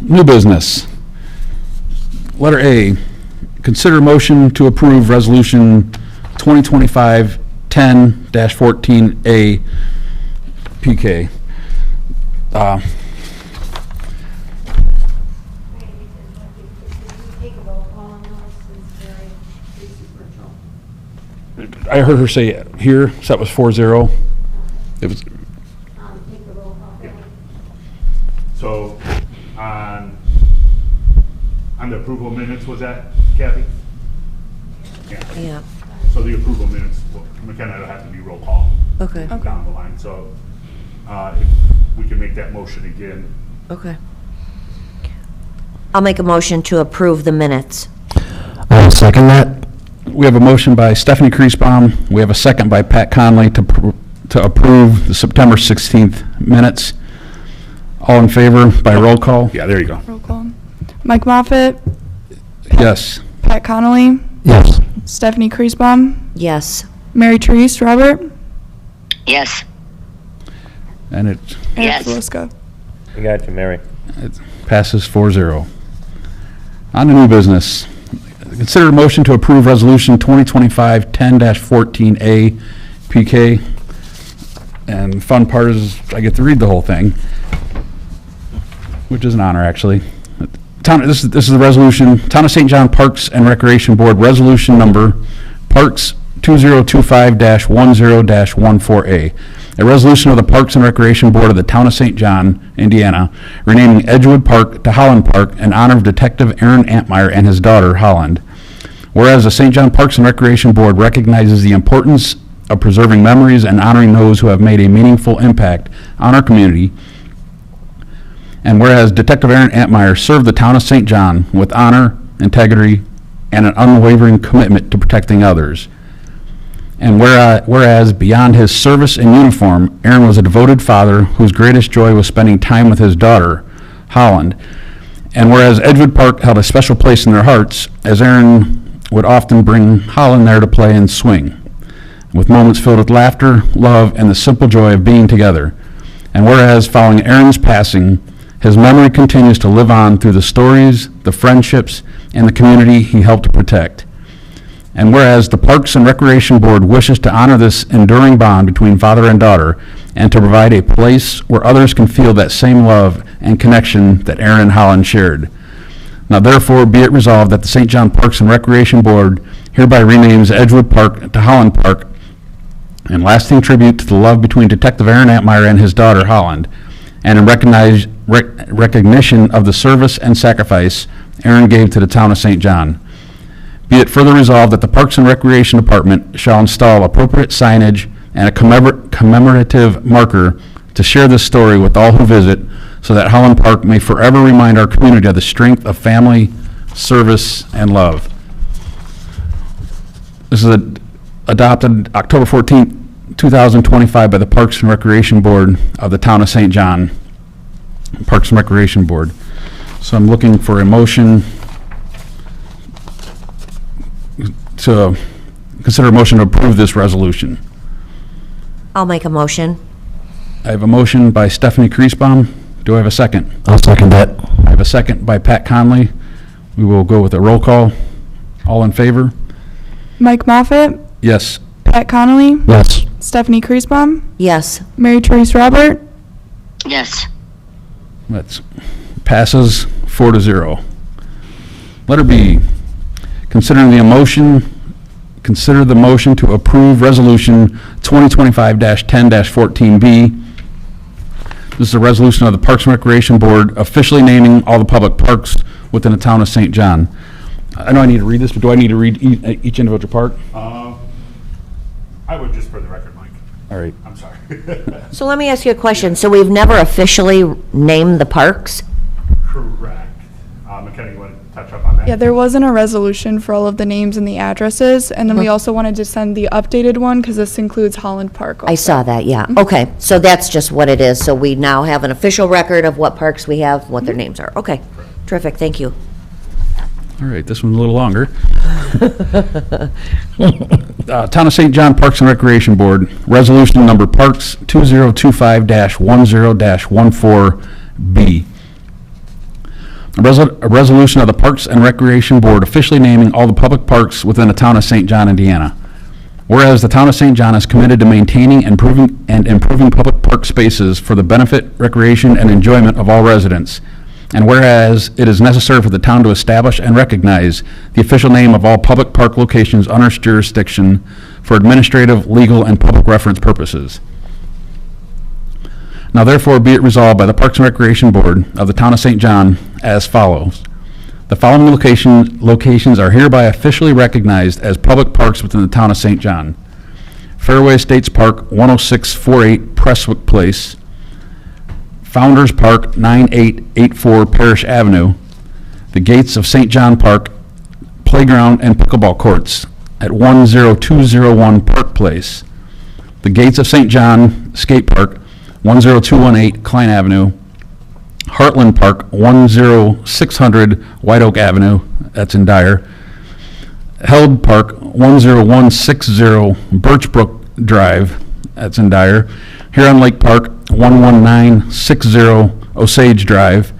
New business. Letter A, consider motion to approve resolution 2025-10-14A PK. I heard her say here, so that was 4-0. It was, So, on the approval minutes, was that Kathy? Yeah, So the approval minutes, well, McKenna, it'll have to be roll call okay, down the line, so, if we can make that motion again. okay. I'll make a motion to approve the minutes. I'll second that. we have a motion by Stephanie Kriesbaum. We have a second by Pat Conley to approve the September 16th minutes. All in favor by roll call? Yeah, there you go. Roll call. Mike Moffett, Yes. Pat Connolly, Yes. Stephanie Kriesbaum, Yes. Mary Therese Robert, Yes. And it Eric Yes. Veloska. I got you, Mary. passes 4-0. On to new business. Consider a motion to approve Resolution 2025-10-14A PK. And fun part is I get to read the whole thing, which is an honor, actually. This is the resolution, Town of St. John Parks and Recreation Board Resolution Number Parks 2025-10-14A. A resolution of the Parks and Recreation Board of the Town of St. John, Indiana, renaming Edgewood Park to Holland Park in honor of Detective Aaron Antmeyer and his daughter, Holland. Whereas the St. John Parks and Recreation Board recognizes the importance of preserving memories and honoring those who have made a meaningful impact on our community. And whereas Detective Aaron Antmeyer served the Town of St. John with honor, integrity, and an unwavering commitment to protecting others. And whereas beyond his service in uniform, Aaron was a devoted father whose greatest joy was spending time with his daughter, Holland. And whereas Edgewood Park held a special place in their hearts, as Aaron would often bring Holland there to play and swing, with moments filled with laughter, love, and the simple joy of being together. And whereas following Aaron's passing, his memory continues to live on through the stories, the friendships, and the community he helped to protect. And whereas the Parks and Recreation Board wishes to honor this enduring bond between father and daughter and to provide a place where others can feel that same love and connection that Aaron and Holland shared. Now therefore be it resolved that the St. John Parks and Recreation Board hereby renames Edgewood Park to Holland Park in lasting tribute to the love between Detective Aaron Antmeyer and his daughter Holland, and in recognition of the service and sacrifice Aaron gave to the Town of St. John. Be it further resolved that the Parks and Recreation Department shall install appropriate signage and a commemorative marker to share this story with all who visit, so that Holland Park may forever remind our community of the strength of family, service, and love. This is adopted October 14th, 2025 by the Parks and Recreation Board of the Town of St. John. Parks and Recreation Board. So I'm looking for a motion to consider a motion to approve this resolution. I'll make a motion. I have a motion by Stephanie Kriesbaum. Do I have a second? I'll second that. I have a second by Pat Conley. We will go with a roll call. All in favor? Mike Moffett, Yes. Pat Connolly, Yes. Stephanie Kriesbaum, Yes. Mary Therese Robert, Yes. That's passes 4-0. Letter B, consider the motion to approve Resolution 2025-10-14B. This is a resolution of the Parks and Recreation Board officially naming all the public parks within the town of St. John. I know I need to read this, but do I need to read each individual park? I would, just for the record, Mike. All right. I'm sorry. So let me ask you a question. So we've never officially named the parks? Correct. McKenna, you want to touch up on that? Yeah, there wasn't a resolution for all of the names and the addresses, and then we also wanted to send the updated one, because this includes Holland Park. I saw that, yeah. Okay, so that's just what it is. So we now have an official record of what parks we have, what their names are. Okay, terrific, thank you. All right, this one's a little longer. Town of St. John Parks and Recreation Board, resolution number Parks 2025-10-14B. A resolution of the Parks and Recreation Board officially naming all the public parks within the town of St. John, Indiana. Whereas the town of St. John is committed to maintaining and improving public park spaces for the benefit, recreation, and enjoyment of all residents. And whereas it is necessary for the town to establish and recognize the official name of all public park locations under its jurisdiction for administrative, legal, and public reference purposes. Now therefore be it resolved by the Parks and Recreation Board of the Town of St. John as follows. The following locations are hereby officially recognized as public parks within the Town of St. John. Fairway Estates Park, 10648 Prestwick Place. Founders Park, 9884 Parish Avenue. The Gates of St. John Park, Playground and Pickleball Courts at 10201 Park Place. The Gates of St. John Skate Park, 10218 Klein Avenue. Heartland Park, 10600 White Oak Avenue, that's in Dyer. Held Park, 10160 Birchbrook Drive, that's in Dyer. Huron Lake Park, 11960 Osage Drive.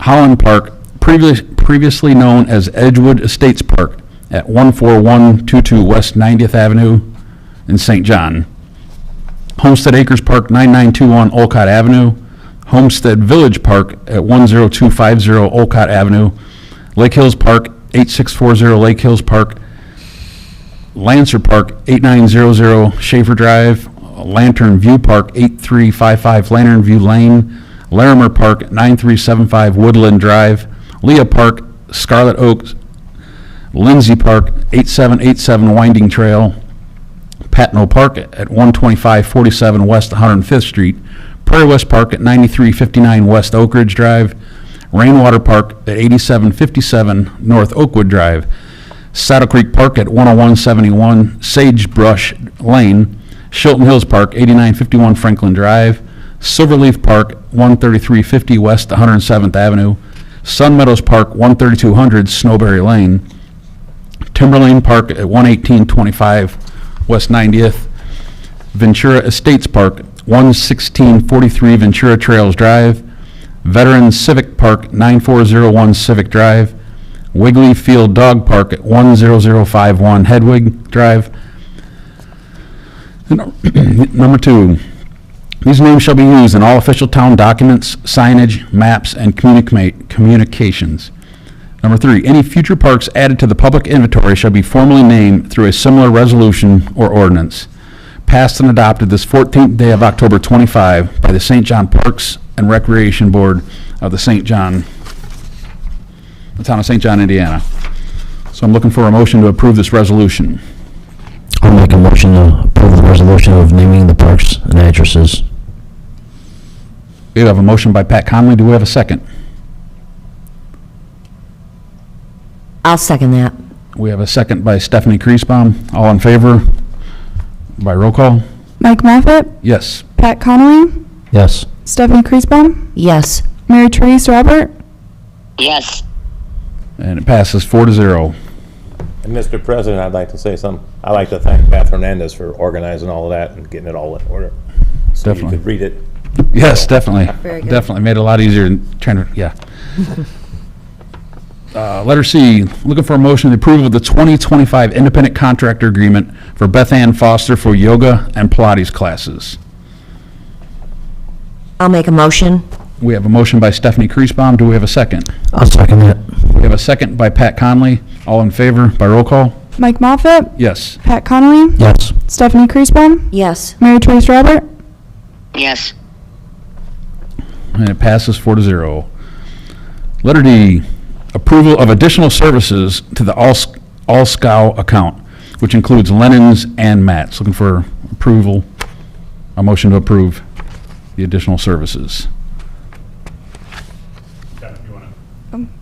Holland Park, previously known as Edgewood Estates Park, at 14122 West 90th Avenue in St. John. Homestead Acres Park, 9921 Olcott Avenue. Homestead Village Park at 10250 Olcott Avenue. Lake Hills Park, 8640 Lake Hills Park. Lancer Park, 8900 Schaefer Drive. Lantern View Park, 8355 Lantern View Lane. Larimer Park, 9375 Woodland Drive. Leah Park, Scarlet Oaks. Lindsay Park, 8787 Winding Trail. Patno Park at 12547 West 105th Street. Prairie West Park at 9359 West Oak Ridge Drive. Rainwater Park at 8757 North Oakwood Drive. Saddle Creek Park at 10171 Sagebrush Lane. Shilton Hills Park, 8951 Franklin Drive. Silverleaf Park, 13350 West 107th Avenue. Sun Meadows Park, 13200 Snowberry Lane. Timberlane Park at 11825 West 90th. Ventura Estates Park, 11643 Ventura Trails Drive. Veterans Civic Park, 9401 Civic Drive. Wiggly Field Dog Park at 10051 Hedwig Drive. Number 2, these names shall be used in all official town documents, signage, maps, and communications. Number 3, any future parks added to the public inventory shall be formally named through a similar resolution or ordinance. Passed and adopted this 14th day of October 25 by the St. John Parks and Recreation Board of the Town of St. John, Indiana. So I'm looking for a motion to approve this resolution. I'll make a motion to approve the resolution of naming the parks and addresses. We have a motion by Pat Conley. Do we have a second? I'll second that. We have a second by Stephanie Kriesbaum. All in favor? By roll call? Mike Moffett, Yes. Pat Connolly, Yes. Stephanie Kriesbaum, Yes. Mary Therese Robert, Yes. And it passes 4-0. And Mr. President, I'd like to say something. I'd like to thank Beth Hernandez for organizing all of that and getting it all in order. So you Definitely. could read it. Yes, definitely. Very good. Definitely. Made it a lot easier than trying to, yeah. Letter C, looking for a motion to approve of the 2025 independent contractor agreement for Beth Ann Foster for yoga and Pilates classes. I'll make a motion. We have a motion by Stephanie Kriesbaum. Do we have a second? I'll second that. We have a second by Pat Conley. All in favor by roll call? Mike Moffett, Yes. Pat Connolly, Yes. Stephanie Kriesbaum, Yes. Mary Therese Robert, Yes. And it passes 4-0. Letter D, approval of additional services to the All Scout account, which includes linens and mats. Looking for approval, a motion to approve the additional services.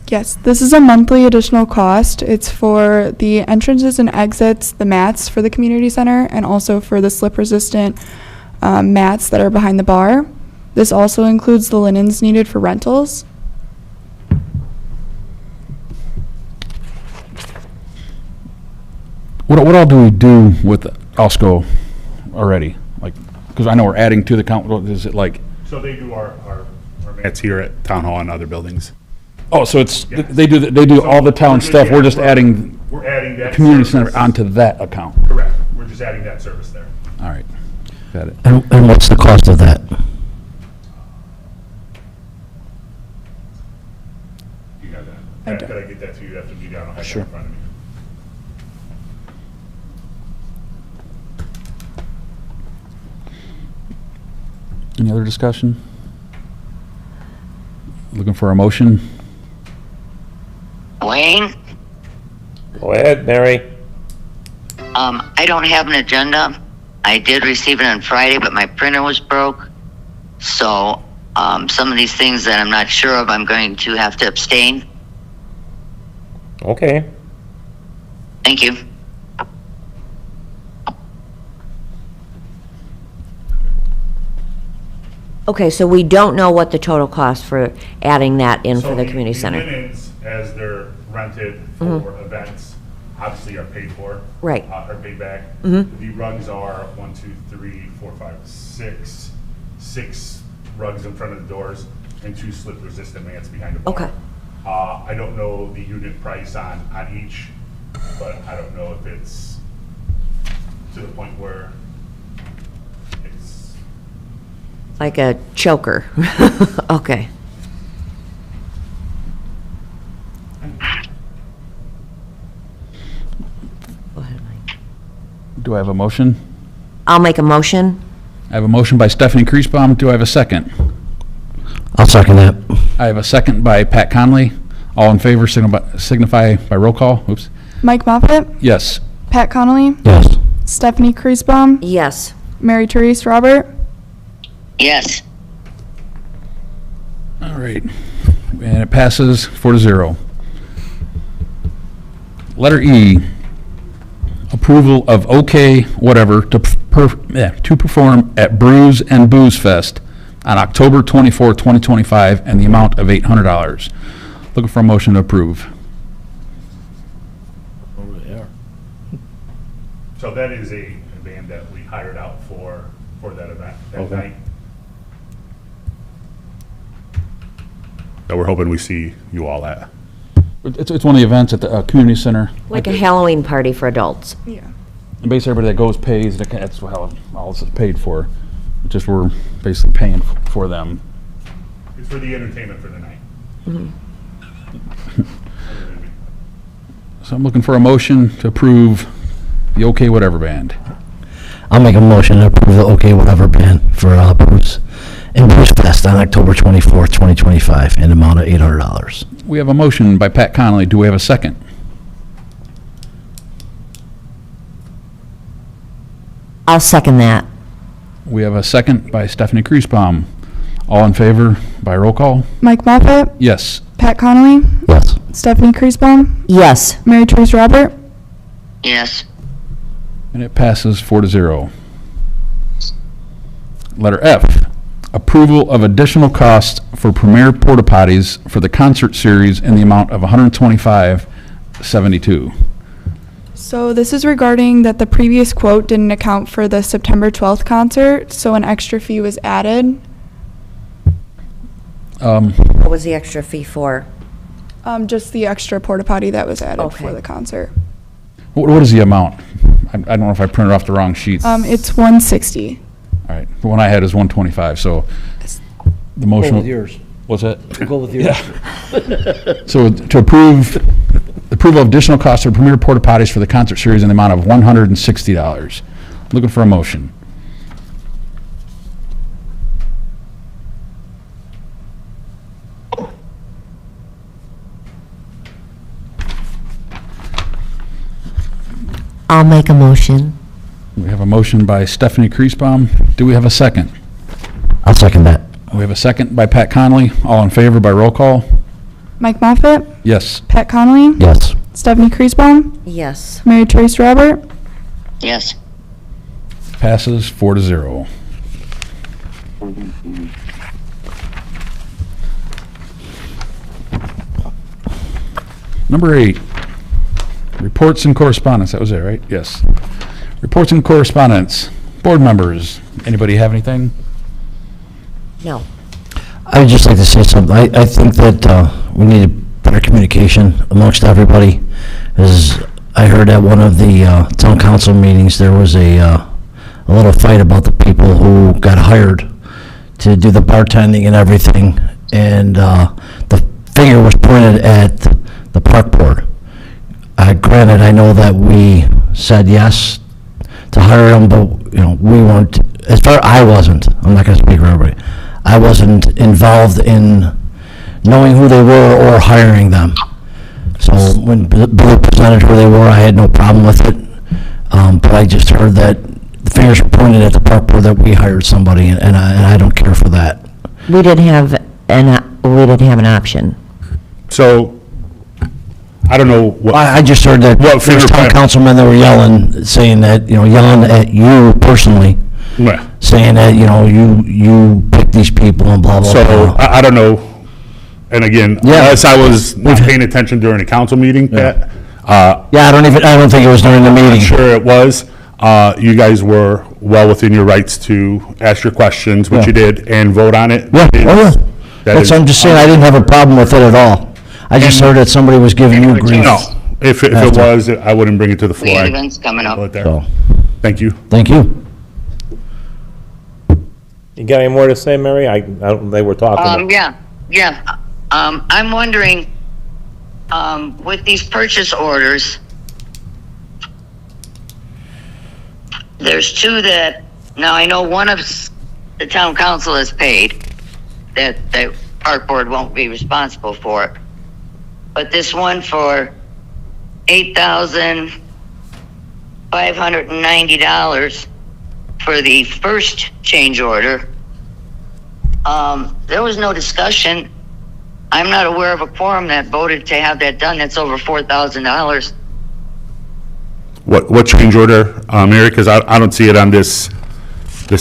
Yes, this is a monthly additional cost. It's for the entrances and exits, the mats for the community center, and also for the slip-resistant mats that are behind the bar. This also includes the linens needed for rentals. What all do we do with Alsco already? Like, because I know we're adding to the count, is it like, So they do our mats here at Town Hall and other buildings. oh, so it's, Yes. they do all the town stuff, we're just adding We're adding that. community service. center onto that account? Correct. We're just adding that service there. All right, got it. And what's the cost of that? You got I that? don't. Could I get that to you after the meeting? I don't have that Sure. in front of me. Any other discussion? Looking for a motion? Wayne, Go ahead, Mary. I don't have an agenda. I did receive it on Friday, but my printer was broke. So, some of these things that I'm not sure of, I'm going to have to abstain. Okay. Thank you. Okay, so we don't know what the total cost for adding that in for So the community center. linens, as they're rented for events, obviously are paid for. Right. Are paid back. Mhm. The rugs are 1, 2, 3, 4, 5, 6. 6 rugs in front of the doors and 2 slip-resistant mats behind the bar. Okay. I don't know the unit price on each, but I don't know if it's to the point where it's, Like a choker. Okay. Go ahead, Mike. Do I have a motion? I'll make a motion. I have a motion by Stephanie Kriesbaum. Do I have a second? I'll second that. I have a second by Pat Conley. All in favor signify by roll call. Oops. Mike Moffett, Yes. Pat Connolly, Yes. Stephanie Kriesbaum, Yes. Mary Therese Robert, Yes. All right. And it passes 4-0. Letter E, approval of OK whatever to perform at Brews and Booze Fest on October 24, 2025, and the amount of $800. Looking for a motion to approve. so that is a band that we hired out for that event that night. That we're hoping we see you all at. It's one of the events at the community center. Like a Halloween party for adults. yeah. And basically, everybody that goes pays, and that's how all this is paid for. It's just we're basically paying for them. It's for the entertainment for the night. So I'm looking for a motion to approve the OK Whatever Band. I'll make a motion to approve the OK Whatever Band for Bruce and Bruce Fest on October 24th, 2025, in the amount of $800. We have a motion by Pat Connolly. Do we have a second? I'll second that. We have a second by Stephanie Kriesbaum. All in favor by roll call? Mike Moffett, Yes. Pat Connolly, Yes. Stephanie Kriesbaum, Yes. Mary Therese Robert, Yes. And it passes 4-0. Letter F, approval of additional costs for Premier Porta Potties for the concert series in the amount of $125.72. So this is regarding that the previous quote didn't account for the September 12th concert, so an extra fee was added. What was the extra fee for? Just the extra porta potty that was added Okay. for the concert. What is the amount? I don't know if I printed off the wrong sheets. It's 160. All right, the one I had is 125, so the motion. Go with yours. What's that? Go with yours. So to approve, approval of additional costs for Premier Porta Potties for the concert series in the amount of $160. Looking for a motion. I'll make a motion. We have a motion by Stephanie Kriesbaum. Do we have a second? I'll second that. We have a second by Pat Connolly. All in favor by roll call? Mike Moffett, Yes. Pat Connolly, Yes. Stephanie Kriesbaum, Yes. Mary Therese Robert, Yes. Passes 4-0. Number 8, reports and correspondence. That was it, right? Yes. Reports and correspondence. Board members, anybody have anything? No. I would just like to say something. I think that we need better communication amongst everybody. As I heard at one of the town council meetings, there was a little fight about the people who got hired to do the bartending and everything, and the finger was pointed at the park board. Granted, I know that we said yes to hire them, but, we weren't, as far, I wasn't, I'm not gonna speak for everybody, I wasn't involved in knowing who they were or hiring them. So when Billy presented who they were, I had no problem with it, but I just heard that the fingers were pointed at the park board that we hired somebody, and I don't care for that. We didn't have an option. So, I don't know what, I just heard that What there's finger town point? councilmen that were yelling, saying that, yelling at you personally, yeah. saying that, you picked these people and blah, blah, So, blah. I don't know, and again, Yeah. unless I was not paying attention during a council meeting, Pat, Yeah, I don't think it was during the I'm meeting. sure it was. You guys were well within your rights to ask your questions, which you did, and vote on it. Yeah, oh yeah. That I'm is- just saying, I didn't have a problem with it at all. I just heard that somebody was giving you grief. No, if it was, I wouldn't bring it to the We floor. have I'd events coming put it up. there. So, Thank you. thank you. You got any more to say, Mary? I don't, they were talking. Yeah. I'm wondering, with these purchase orders, there's two that, now I know one of the town council has paid, that the park board won't be responsible for. But this one for $8,590 for the first change order, there was no discussion. I'm not aware of a quorum that voted to have that done. That's over $4,000. What change order, Mary? Because I don't see it on this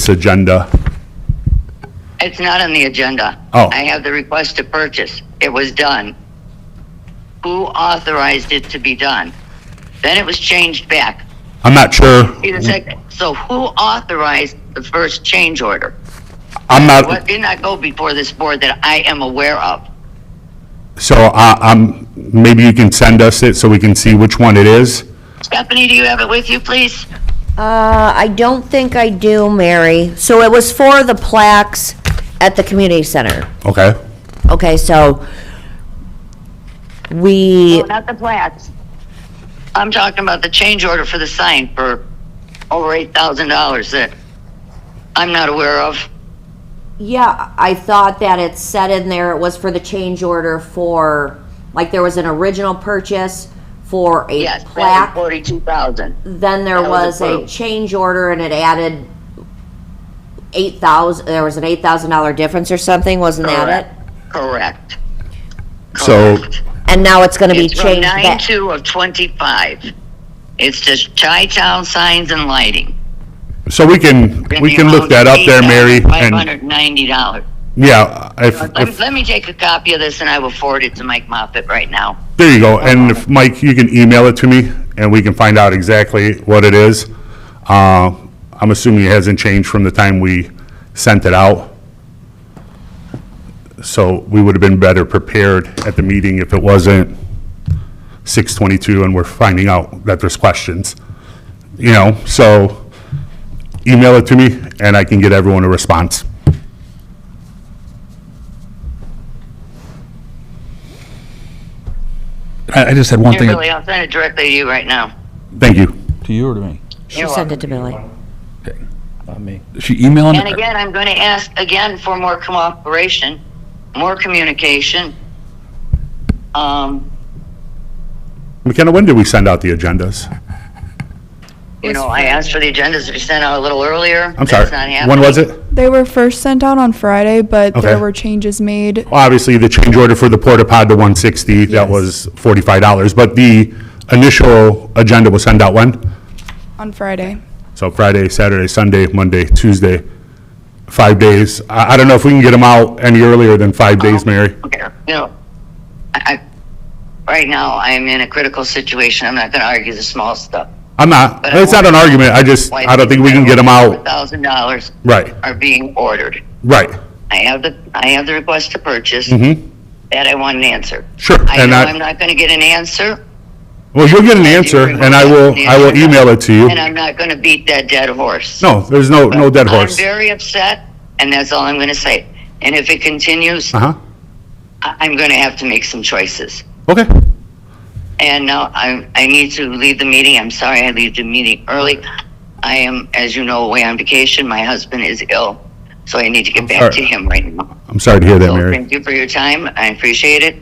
agenda. It's not on the agenda. Oh. I have the request to purchase. It was done. Who authorized it to be done? Then it was changed back. I'm not sure. See the second. So who authorized the first change order? I'm What not, did not go before this board that I am aware of? so maybe you can send us it so we can see which one it is. Stephanie, do you have it with you, please? I don't think I do, Mary. So it was for the plaques at the community center. Okay. Okay, so we, No, not the plats. I'm talking about the change order for the sign for over $8,000 that I'm not aware of. yeah, I thought that it said in there it was for the change order for, like, there was an original purchase for a Yes, plaque. 42,000. Then there That was was a approved. change order and it added 8,000, there was an $8,000 difference or something, wasn't that it? Correct. So- Correct. And now it's gonna be It's from changed back. 9/2 of 25. It's just Chi-Town signs and lighting. So we can look that up there, Mary, and, $590. yeah, if, Let me take a copy of this and I will forward it to Mike Moffett right now. there you go, and if, Mike, you can email it to me, and we can find out exactly what it is. I'm assuming it hasn't changed from the time we sent it out. So we would have been better prepared at the meeting if it wasn't 6:22 and we're finding out that there's questions. You know, so email it to me, and I can get everyone a response. I just had one Here, thing. Billy, I'll send it directly to you right now. Thank you. To you or to me? She sent it to Billy. Not me. Is she emailing? And again, I'm going to ask again for more cooperation, more communication. McKenna, when did we send out the agendas? You know, I asked for the agendas to be sent out a little earlier. I'm sorry. That's not happening. When was it? They were first sent out on Friday, but there Okay. were changes made. Obviously, the change order for the porta pod to 160, that Yes. was $45, but the initial agenda was sent out when? On Friday. So Friday, Saturday, Sunday, Monday, Tuesday, 5 days. I don't know if we can get them out any earlier than 5 days, Mary. Okay. You know, right now, I am in a critical situation. I'm not going to argue the small stuff. I'm not, But I it's not an want- argument, I don't think we can get them out. $1,000 Right, are being ordered. right. I have the request to purchase. Mm-hmm, That I want an answer. sure. I And know I'm not going to get an answer. well, you'll get an answer, and I will email it to you. And I'm not going to beat that dead horse. No, there's no dead horse. I'm very upset, and that's all I'm going to say. And if it continues, Uh-huh, I'm going to have to make some choices. okay. And now I need to leave the meeting. I'm sorry I leave the meeting early. I am, as you know, away on vacation. My husband is ill, so I need to get back sorry. to him right now. I'm sorry to hear that, So Mary. thank you for your time. I appreciate it.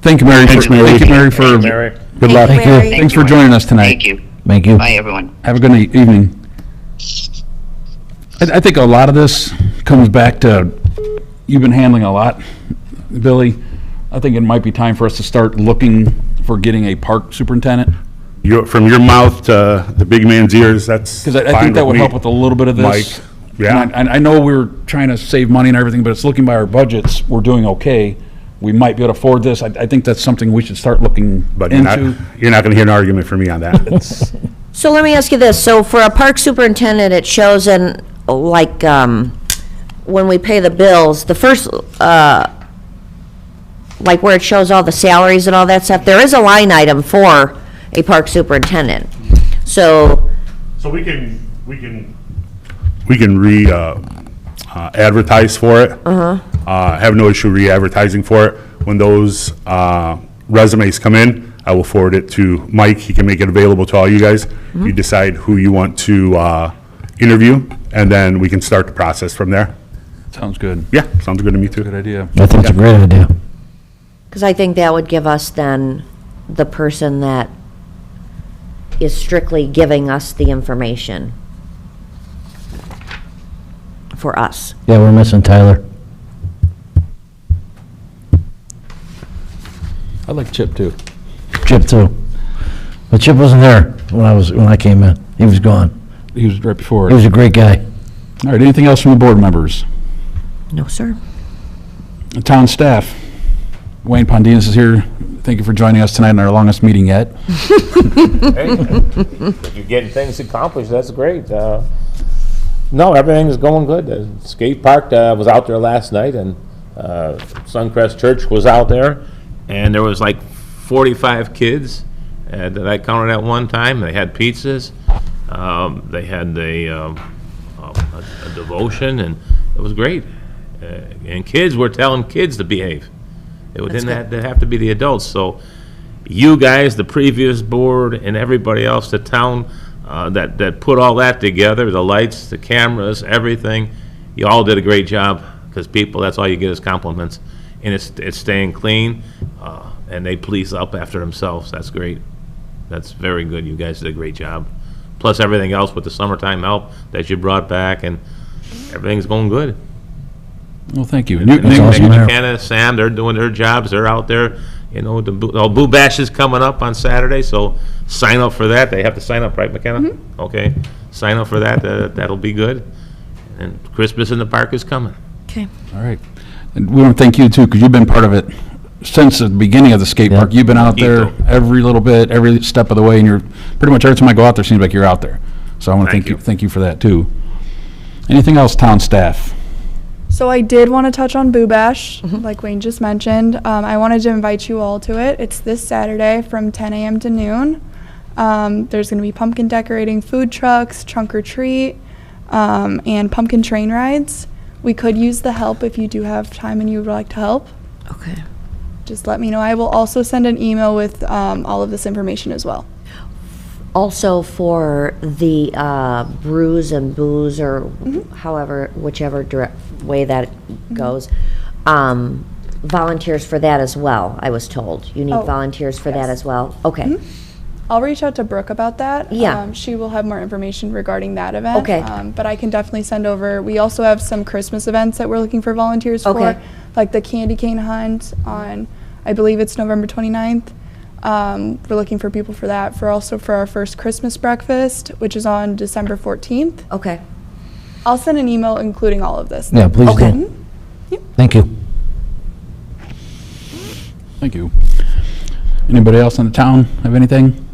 Thank you, Mary. Thanks, for- Mary. Thank you, Mary, for, Good luck. Thank you, Mary. thanks for joining us tonight. Thank you. Thank you. Bye, everyone. Have a good evening. I think a lot of this comes back to, you've been handling a lot, Billy. I think it might be time for us to start looking for getting a park superintendent. From your mouth to the big man's ears, that's Because I fine think that would me. help with a little bit of this. Mike, yeah. And I know we're trying to save money and everything, but it's looking by our budgets, we're doing okay. We might be able to afford this. I think that's something we should start looking But you're not, into. you're not gonna hear an argument from me on that. So let me ask you this, so for a park superintendent, it shows in, like, when we pay the bills, the first, like where it shows all the salaries and all that stuff, there is a line item for a park superintendent. So, So we can advertise for it. Have no issue re-advertising for it. When those, resumes come in, I will forward it to Mike. He can make it available to all you guys. You decide who you want to, interview, and then we can start the process from there. Sounds good. Yeah, sounds good to me too. Good idea. I think it's a great idea. because I think that would give us then the person that is strictly giving us the information for us. Yeah, we're missing Tyler. I like Chip, too. Chip too. But Chip wasn't there when I came in. He was gone. He was right before. He was a great guy. All right, anything else from the board members? No, sir. Town staff. Wayne Pondinas is here. Thank you for joining us tonight in our longest meeting yet. Hey, if you're getting things accomplished, that's great. No, everything's going good. The skate park was out there last night, and Suncrest Church was out there, and there was like 45 kids that I counted at one time. They had pizzas. They had a devotion, and it was great. And kids were telling kids to behave. It didn't have to be the adults. So you guys, the previous board, and everybody else, the town that put all that together, the lights, the cameras, everything, you all did a great job, because people, that's all you get is compliments. And it's staying clean. and they police up after themselves. That's great. That's very good. You guys did a great job. Plus everything else with the summertime help that you brought back, and everything's going good. Well, thank you. And awesome, Mayor. McKenna, Sam, they're doing their jobs. They're out there. You know, the Boo Bash is coming up on Saturday, so sign up for that. They have to sign up, right, McKenna? Okay, sign up for that. That'll be good. And Christmas in the park is coming. Okay. All right. And we want to thank you too, because you've been part of it since the beginning of the skate park. You've been out there Keep every little bit, every step of the way, and you're pretty much every time I go out there, seems like you're out there. So I want to Thank thank you, you. thank you for that too. Anything else, town staff? So I did want to touch on Boo Bash, like Wayne just mentioned. I wanted to invite you all to it. It's this Saturday from 10 a.m. to noon. There's going to be pumpkin decorating, food trucks, trunk or treat, and pumpkin train rides. We could use the help if you do have time and you would like to help. Okay. Just let me know. I will also send an email with all of this information as well. Also for the brews and booze, or however, whichever way that goes, volunteers for that as well, I was told. You need Oh, volunteers for that yes. as well? Okay. I'll reach out to Brooke about that. Yeah. She will have more information regarding that event. Okay. But I can definitely send over, we also have some Christmas events that we're looking for volunteers Okay. for, like the candy cane hunt on, I believe it's November 29th. We're looking for people for that, for our first Christmas breakfast, which is on December 14th. Okay. I'll send an email including all of this. Yeah, please Okay. do. Thank you. Thank you. Anybody else in the town have anything?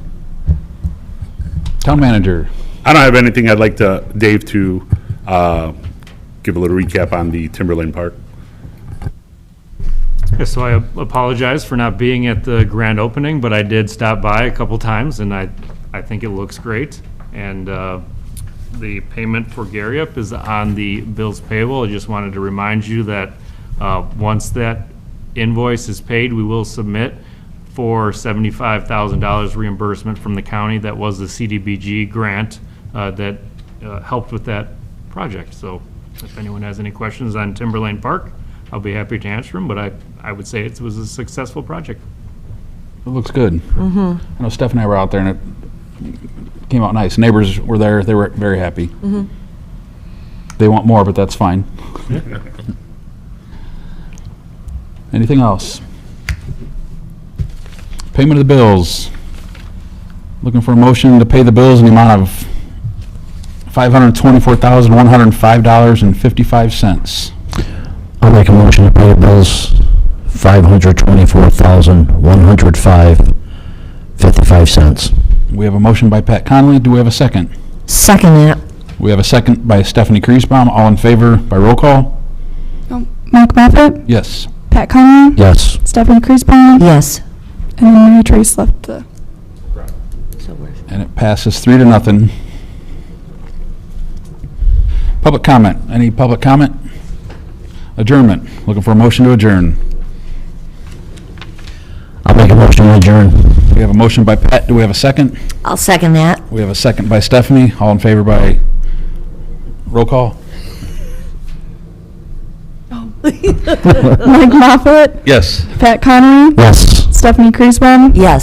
Town manager. I don't have anything. I'd like to, Dave, to give a little recap on the Timberlane Park. Yeah, so I apologize for not being at the grand opening, but I did stop by a couple times, and I think it looks great. And the payment for Gary Up is on the bills payable. I just wanted to remind you that once that invoice is paid, we will submit for $75,000 reimbursement from the county. That was the CDBG grant that helped with that project. So if anyone has any questions on Timberlane Park, I'll be happy to answer them, but I would say it was a successful project. It looks good. I know Steph and I were out there, and it came out nice. Neighbors were there. They were very happy. They want more, but that's fine. Anything else? Payment of the bills. Looking for a motion to pay the bills in the amount of $524,105.55. I'll make a motion to pay the bills, $524,105.55. We have a motion by Pat Conley. Do we have a second? Second that. We have a second by Stephanie Kriesbaum. All in favor by roll call? Mike Moffett, Yes. Pat Conley, Yes. Stephanie Kriesbaum, Yes. and then Mary Trace left the. So we're And it passes 3-0. Public comment. Any public comment? Adjournment. Looking for a motion to adjourn. I'll make a motion to adjourn. We have a motion by Pat. Do we have a second? I'll second that. We have a second by Stephanie. All in favor by roll call? Mike Moffett, Yes. Pat Conley, Yes. Stephanie Kriesbaum, Yes.